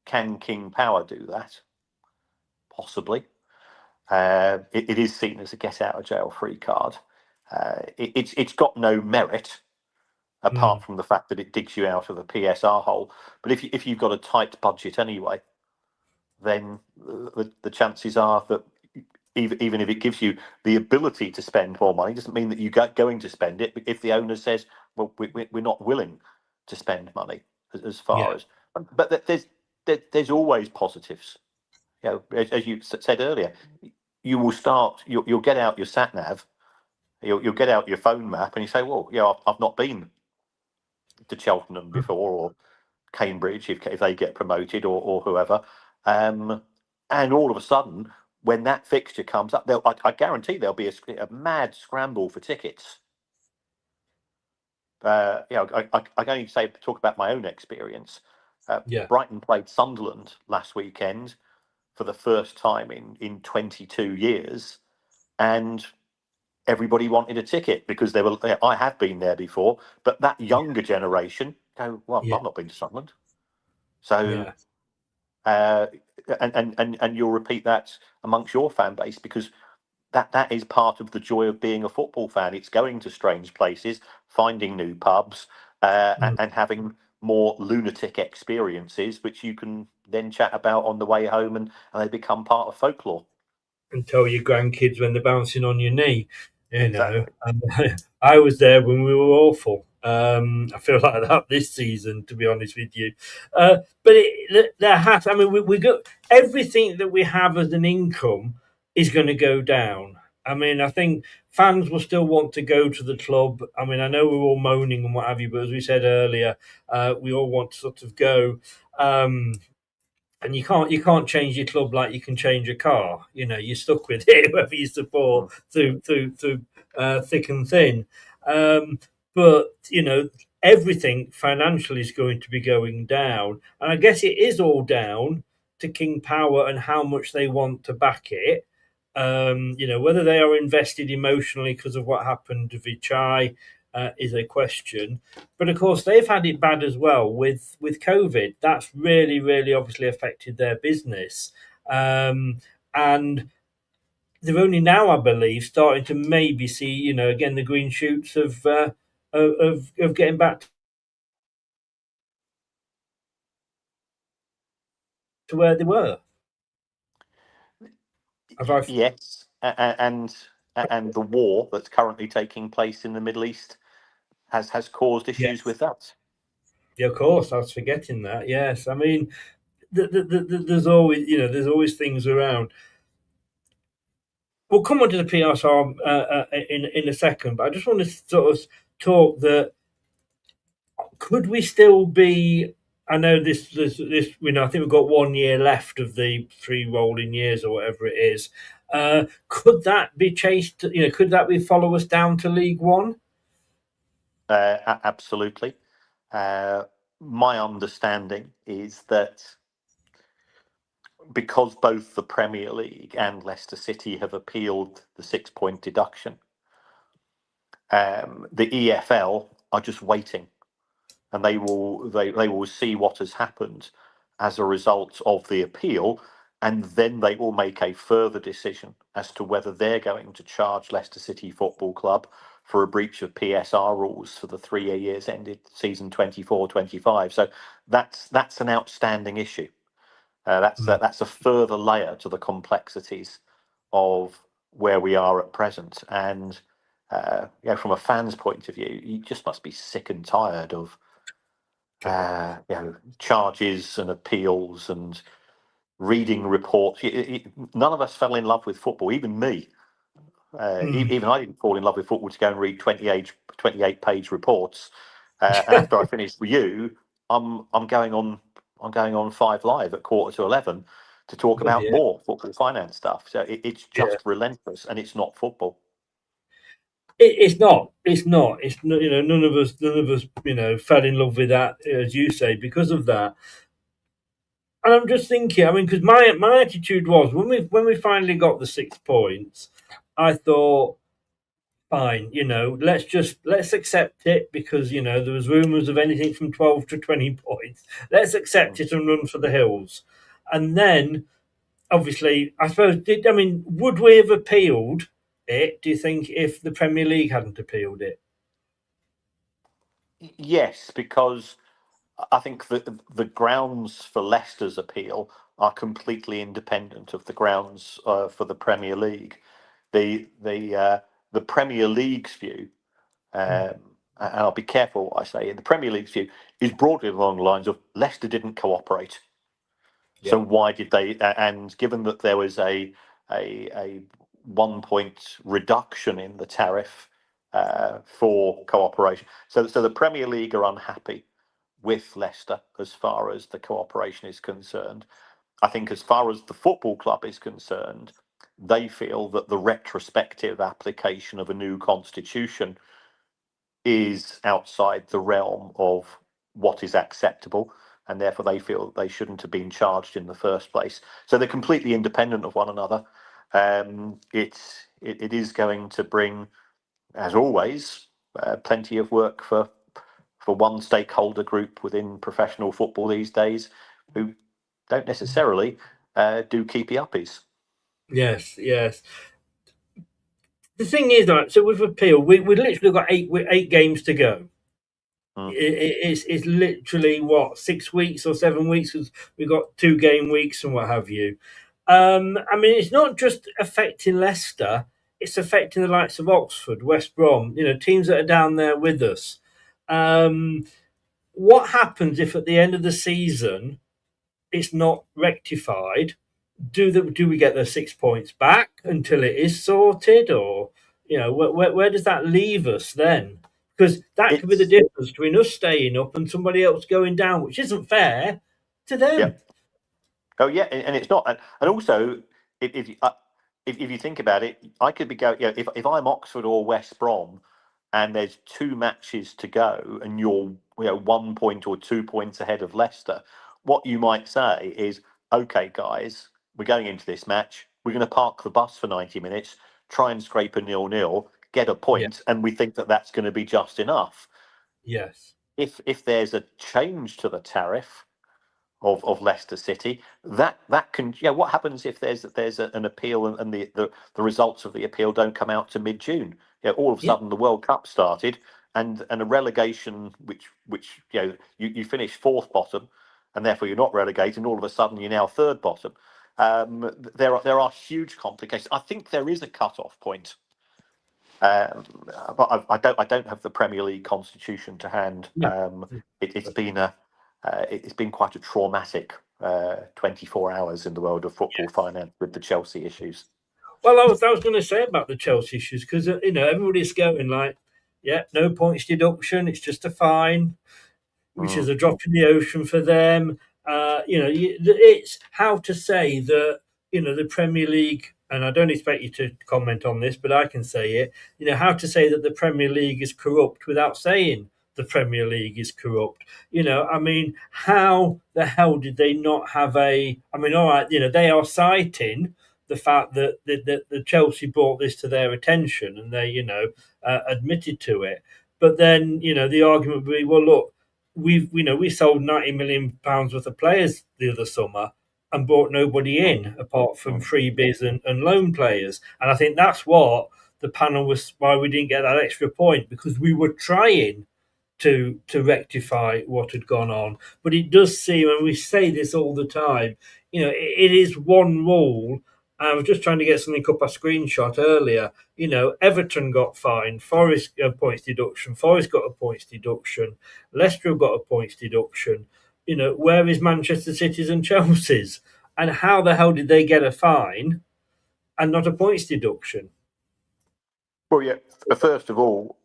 can King Power do that? Possibly. It is seen as a get out of jail free card. It's got no merit apart from the fact that it digs you out of the PSR hole. But if you've got a tight budget anyway, then the chances are that even if it gives you the ability to spend more money, doesn't mean that you're going to spend it. If the owner says, well, we're not willing to spend money as far as, but there's always positives. As you said earlier, you will start. You'll get out your sat nav, you'll get out your phone map, and you say, well, I've not been to Cheltenham before, or Cambridge if they get promoted, or whoever, and all of a sudden, when that fixture comes up, I guarantee there'll be a mad scramble for tickets. I can only talk about my own experience. Brighton played Sunderland last weekend for the first time in 22 years, and everybody wanted a ticket because they were. I have been there before, but that younger generation go, well, I've not been to Sunderland, so and you'll repeat that amongst your fan base, because that is part of the joy of being a football fan. It's going to strange places, finding new pubs, and having more lunatic experiences, which you can then chat about on the way home, and they become part of folklore. And tell your grandkids when they're bouncing on your knee. I was there when we were awful. I feel like that this season, to be honest with you. But there has. I mean, we got everything that we have as an income is going to go down. I mean, I think fans will still want to go to the club. I mean, I know we're all moaning and what have you, but as we said earlier, we all want to sort of go. And you can't change your club like you can change a car. You're stuck with it, whoever you support through thick and thin. But everything financially is going to be going down, and I guess it is all down to King Power and how much they want to back it. Whether they are invested emotionally because of what happened to Vichai is a question. But of course, they've had it bad as well with COVID. That's really, really obviously affected their business. And they're only now, I believe, starting to maybe see, again, the green shoots of getting back to where they were. Yes, and the war that's currently taking place in the Middle East has caused issues with that. Yeah, of course, I was forgetting that. Yes, I mean, there's always things around. We'll come on to the PSR in a second, but I just want to sort of talk that could we still be? I know this. I think we've got 1 year left of the 3 rolling years or whatever it is. Could that be chased? Could that be follow us down to League One? Absolutely. My understanding is that because both the Premier League and Leicester City have appealed the 6-point deduction, the EFL are just waiting, and they will see what has happened as a result of the appeal, and then they will make a further decision as to whether they're going to charge Leicester City Football Club for a breach of PSR rules for the 3 years ended season 24-25. So that's an outstanding issue. That's a further layer to the complexities of where we are at present. And from a fan's point of view, you just must be sick and tired of charges and appeals and reading reports. None of us fell in love with football, even me. Even I didn't fall in love with football to go and read 28-page reports. And after I finished with you, I'm going on 5 Live at 11:15 to talk about more football finance stuff. So it's just relentless, and it's not football. It's not. None of us, fell in love with that, as you say, because of that. And I'm just thinking. I mean, because my attitude was when we finally got the 6 points, I thought, fine, let's accept it, because there was rumours of anything from 12 to 20 points. Let's accept it and run for the hills. And then, obviously, I suppose, would we have appealed it, do you think, if the Premier League hadn't appealed it? Yes, because I think that the grounds for Leicester's appeal are completely independent of the grounds for the Premier League. The Premier League's view, and I'll be careful what I say, the Premier League's view is broadly along the lines of Leicester didn't cooperate. So why did they? And given that there was a 1-point reduction in the tariff for cooperation, so the Premier League are unhappy with Leicester as far as the cooperation is concerned. I think as far as the football club is concerned, they feel that the retrospective application of a new constitution is outside the realm of what is acceptable, and therefore they feel that they shouldn't have been charged in the first place. So they're completely independent of one another. It is going to bring, as always, plenty of work for one stakeholder group within professional football these days, who don't necessarily do keepy uppies. Yes. The thing is, right, so with appeal, we've literally got 8 games to go. It's literally, 6 weeks or 7 weeks, because we've got 2 game weeks and what have you. It's not just affecting Leicester, it's affecting the likes of Oxford, West Brom, teams that are down there with us. What happens if at the end of the season it's not rectified? Do we get those 6 points back until it is sorted, or where does that leave us then? Because that could be the difference between us staying up and somebody else going down, which isn't fair to them. Yeah. Oh yeah, and it's not. And also, if you think about it, I could be going. If I'm Oxford or West Brom, and there's 2 matches to go, and you're 1 point or 2 points ahead of Leicester, what you might say is, okay, guys, we're going into this match. We're going to park the bus for 90 minutes, try and scrape a 0-0, get a point, and we think that that's going to be just enough. Yes. If there's a change to the tariff of Leicester City, that can what happens if there's an appeal and the results of the appeal don't come out to mid-June? All of a sudden the World Cup started and a relegation which you finish 4th bottom and therefore you're not relegated, and all of a sudden you're now 3rd bottom. There are huge complications. I think there is a cut-off point. But I don't have the Premier League constitution to hand. It's been quite a traumatic 24 hours in the world of football finance with the Chelsea issues. Well, I was going to say about the Chelsea issues, because everybody's going like, no points deduction, it's just a fine, which is a drop in the ocean for them. It's how to say that the Premier League and I don't expect you to comment on this, but I can say it, how to say that the Premier League is corrupt without saying the Premier League is corrupt. How the hell did they not have all right, they are citing the fact that the Chelsea brought this to their attention and they, admitted to it. But then, the argument would be, well, look, we sold £90 million worth of players the other summer and brought nobody in apart from freebies and loan players. And I think that's what the panel was, why we didn't get that extra point, because we were trying to rectify what had gone on. But it does seem, and we say this all the time, it is one rule. I was just trying to get something up a screenshot earlier. Everton got fined, Forest points deduction, Forest got a points deduction, Leicester got a points deduction. Where is Manchester City's and Chelsea's? And how the hell did they get a fine and not a points deduction? Well, yeah, first of all,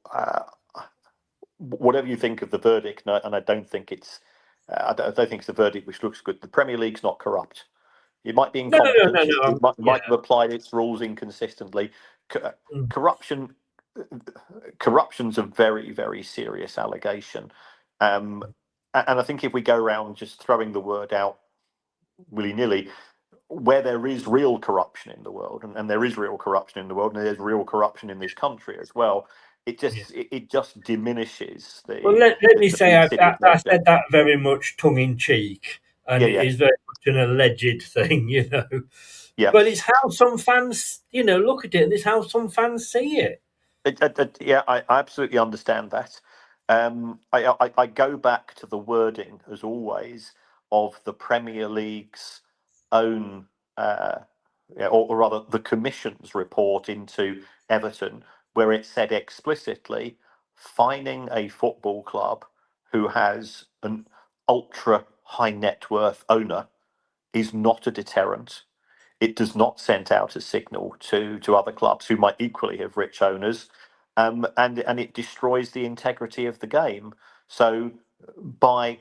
whatever you think of the verdict, and I don't think it's, I don't think it's the verdict which looks good. The Premier League's not corrupt. It might be incompetent. No. It might have applied its rules inconsistently. Corruption's a very, very serious allegation. And I think if we go around just throwing the word out willy-nilly, where there is real corruption in the world, and there is real corruption in the world, and there's real corruption in this country as well, it just diminishes the. Well, let me say, I said that very much tongue in cheek, and it is very much an alleged thing, Yeah. But it's how some fans, look at it, and it's how some fans see it. I absolutely understand that. I go back to the wording, as always, of the Premier League's own, or rather the Commission's report into Everton, where it said explicitly, fining a football club who has an ultra high net worth owner is not a deterrent. It does not send out a signal to other clubs who might equally have rich owners, and it destroys the integrity of the game. So by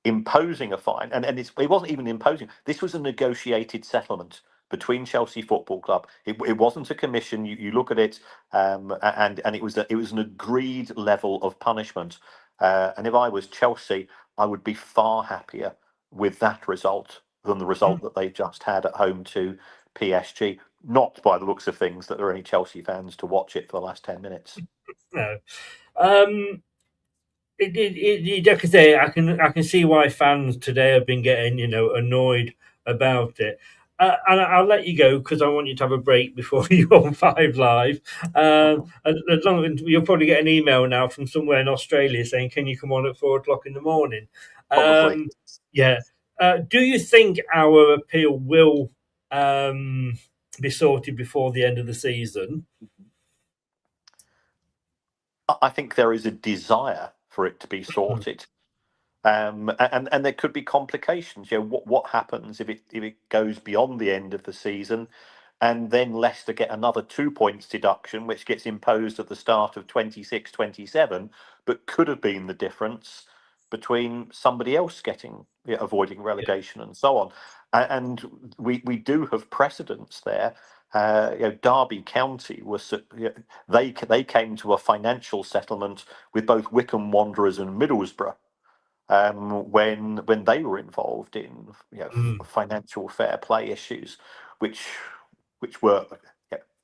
imposing a fine, and it wasn't even imposing, this was a negotiated settlement between Chelsea Football Club. It wasn't a commission. You look at it, and it was an agreed level of punishment. And if I was Chelsea, I would be far happier with that result than the result that they've just had at home to PSG. Not by the looks of things that there are any Chelsea fans to watch it for the last 10 minutes. No. Like I say, I can see why fans today have been getting annoyed about it. And I'll let you go because I want you to have a break before you go on 5 Live. As long as you'll probably get an email now from somewhere in Australia saying, "Can you come on at 4:00 in the morning?" Probably. Yeah. Do you think our appeal will be sorted before the end of the season? I think there is a desire for it to be sorted. And there could be complications. What happens if it goes beyond the end of the season, and then Leicester get another 2 points deduction, which gets imposed at the start of 26-27, but could have been the difference between somebody else avoiding relegation and so on. And we do have precedents there. Derby County they came to a financial settlement with both Wycombe Wanderers and Middlesbrough. When they were involved in financial fair play issues, which were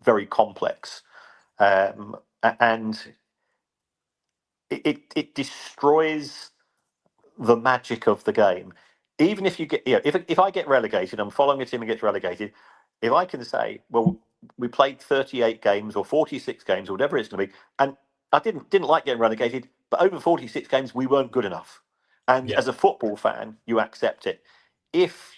very complex, and it destroys the magic of the game. Even if you get, if I get relegated, I'm following a team and gets relegated. If I can say, well, we played 38 games or 46 games or whatever it's going to be, and I didn't like getting relegated, but over 46 games we weren't good enough. And as a football fan, you accept it. If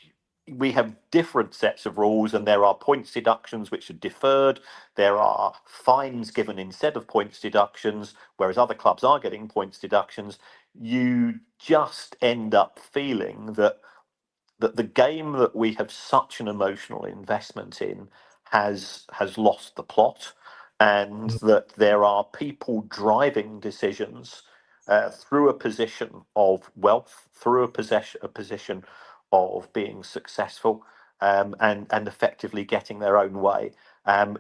we have different sets of rules and there are points deductions which are deferred, there are fines given instead of points deductions, whereas other clubs are getting points deductions, you just end up feeling that the game that we have such an emotional investment in has lost the plot, and that there are people driving decisions through a position of wealth, through a position of being successful, and effectively getting their own way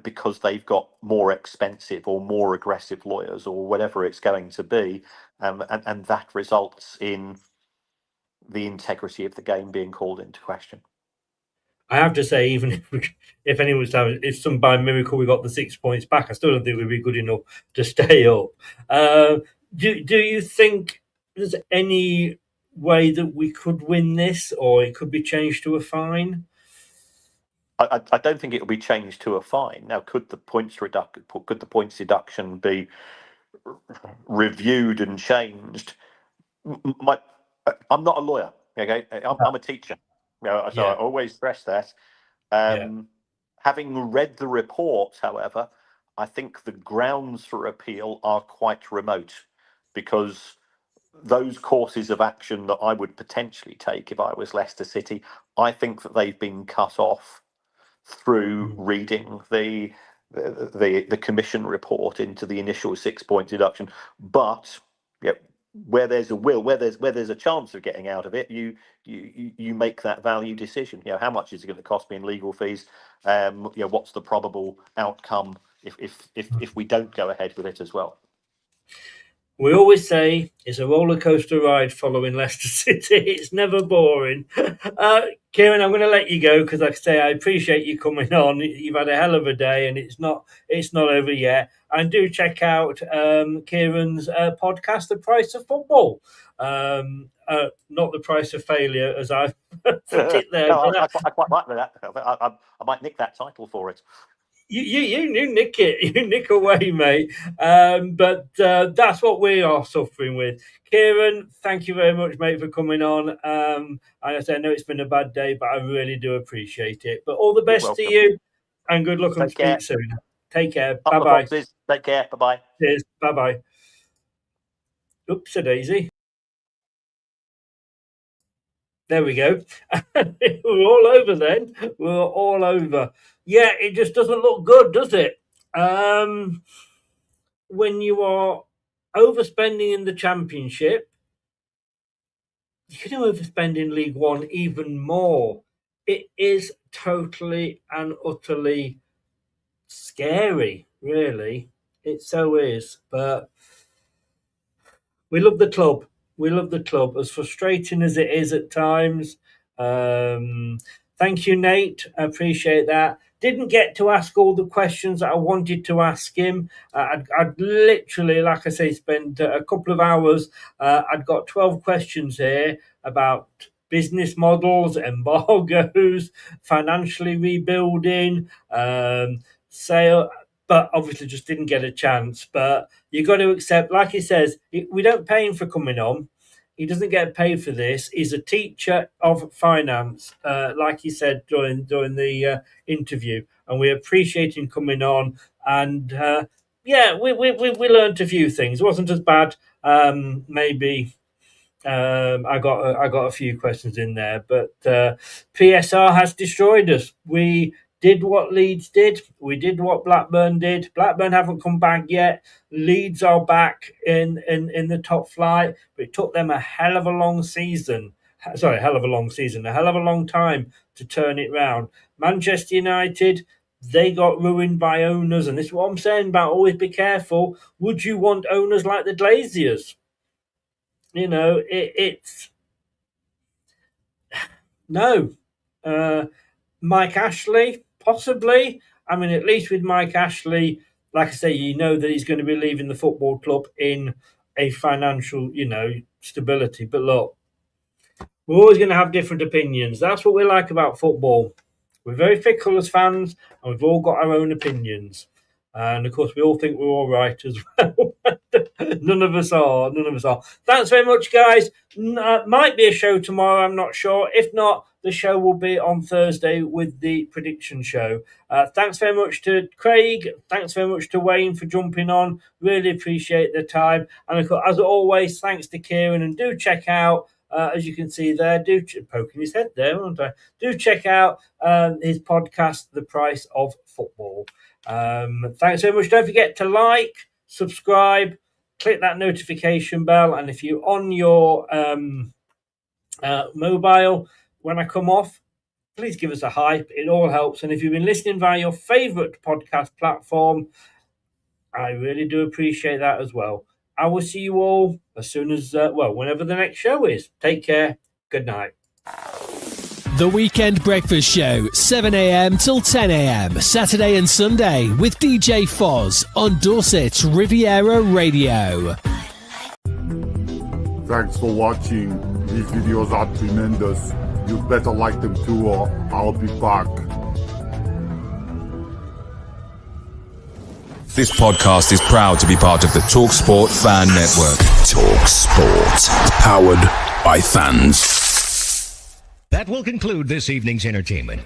because they've got more expensive or more aggressive lawyers or whatever it's going to be, and that results in the integrity of the game being called into question. I have to say, even if anyone's having, if some by miracle we got the 6 points back, I still don't think we'd be good enough to stay up. Do you think there's any way that we could win this, or it could be changed to a fine? I don't think it will be changed to a fine. Now, could the points deduction be reviewed and changed? I'm not a lawyer. Okay, I'm a teacher. So I always stress that. Having read the report, however, I think the grounds for appeal are quite remote, because those courses of action that I would potentially take if I was Leicester City, I think that they've been cut off through reading the commission report into the initial 6 point deduction. But where there's a will, where there's a chance of getting out of it, you make that value decision. How much is it going to cost me in legal fees? What's the probable outcome if we don't go ahead with it as well? We always say it's a roller coaster ride following Leicester City. It's never boring. Kieran, I'm going to let you go because, like I say, I appreciate you coming on. You've had a hell of a day, and it's not over yet. And do check out Kieran's podcast, The Price of Football. Not The Price of Failure, as I've put it there. No, I quite like that. I might nick that title for it. You nick it. You nick away, mate. But that's what we are suffering with. Kieran, thank you very much, mate, for coming on. And I know it's been a bad day, but I really do appreciate it. But all the best to you, and good luck and speak soon. Take care. Bye-bye. Take care. Bye-bye. Cheers. Bye-bye. Oops-a-daisy. There we go. We're all over then. We're all over. Yeah, it just doesn't look good, does it? When you are overspending in the Championship, you're going to overspend in League One even more. It is totally and utterly scary, really. It so is. But we love the club. We love the club, as frustrating as it is at times. Thank you, Nate. I appreciate that. Didn't get to ask all the questions that I wanted to ask him. I'd literally, like I say, spent a couple of hours. I'd got 12 questions here about business models, embargoes, financially rebuilding, sale, but obviously just didn't get a chance. But you've got to accept, like he says, we don't pay him for coming on. He doesn't get paid for this. He's a teacher of finance, like he said during the interview, and we appreciate him coming on. And we learned a few things. It wasn't as bad. Maybe I got a few questions in there, but PSR has destroyed us. We did what Leeds did. We did what Blackburn did. Blackburn haven't come back yet. Leeds are back in the top flight, but it took them a hell of a long season. Sorry, a hell of a long time to turn it round. Manchester United, they got ruined by owners, and this is what I'm saying about always be careful. Would you want owners like the Glaziers? It's no. Mike Ashley, possibly. I mean, at least with Mike Ashley, like I say, you know that he's going to be leaving the football club in a financial, stability. But look, we're always going to have different opinions. That's what we like about football. We're very fickle as fans, and we've all got our own opinions. And of course, we all think we're all right as well. None of us are. Thanks very much, guys. Might be a show tomorrow, I'm not sure. If not, the show will be on Thursday with the prediction show. Thanks very much to Craig. Thanks very much to Wayne for jumping on. Really appreciate the time. And of course, as always, thanks to Kieran. And do check out, as you can see there, poking his head there, aren't I? Do check out his podcast, The Price of Football. Thanks very much. Don't forget to like, subscribe, click that notification bell, and if you're on your mobile, when I come off, please give us a hype. It all helps. And if you've been listening via your favourite podcast platform, I really do appreciate that as well. I will see you all as soon as, whenever the next show is. Take care. Good night. The Weekend Breakfast Show, 7 a.m. till 10 a.m. Saturday and Sunday with DJ Foz on Dorset's Riviera Radio. Thanks for watching. These videos are tremendous. You better like them too, or I'll be back. This podcast is proud to be part of the TalkSport Fan Network. TalkSport. Powered by fans. That will conclude this evening's entertainment.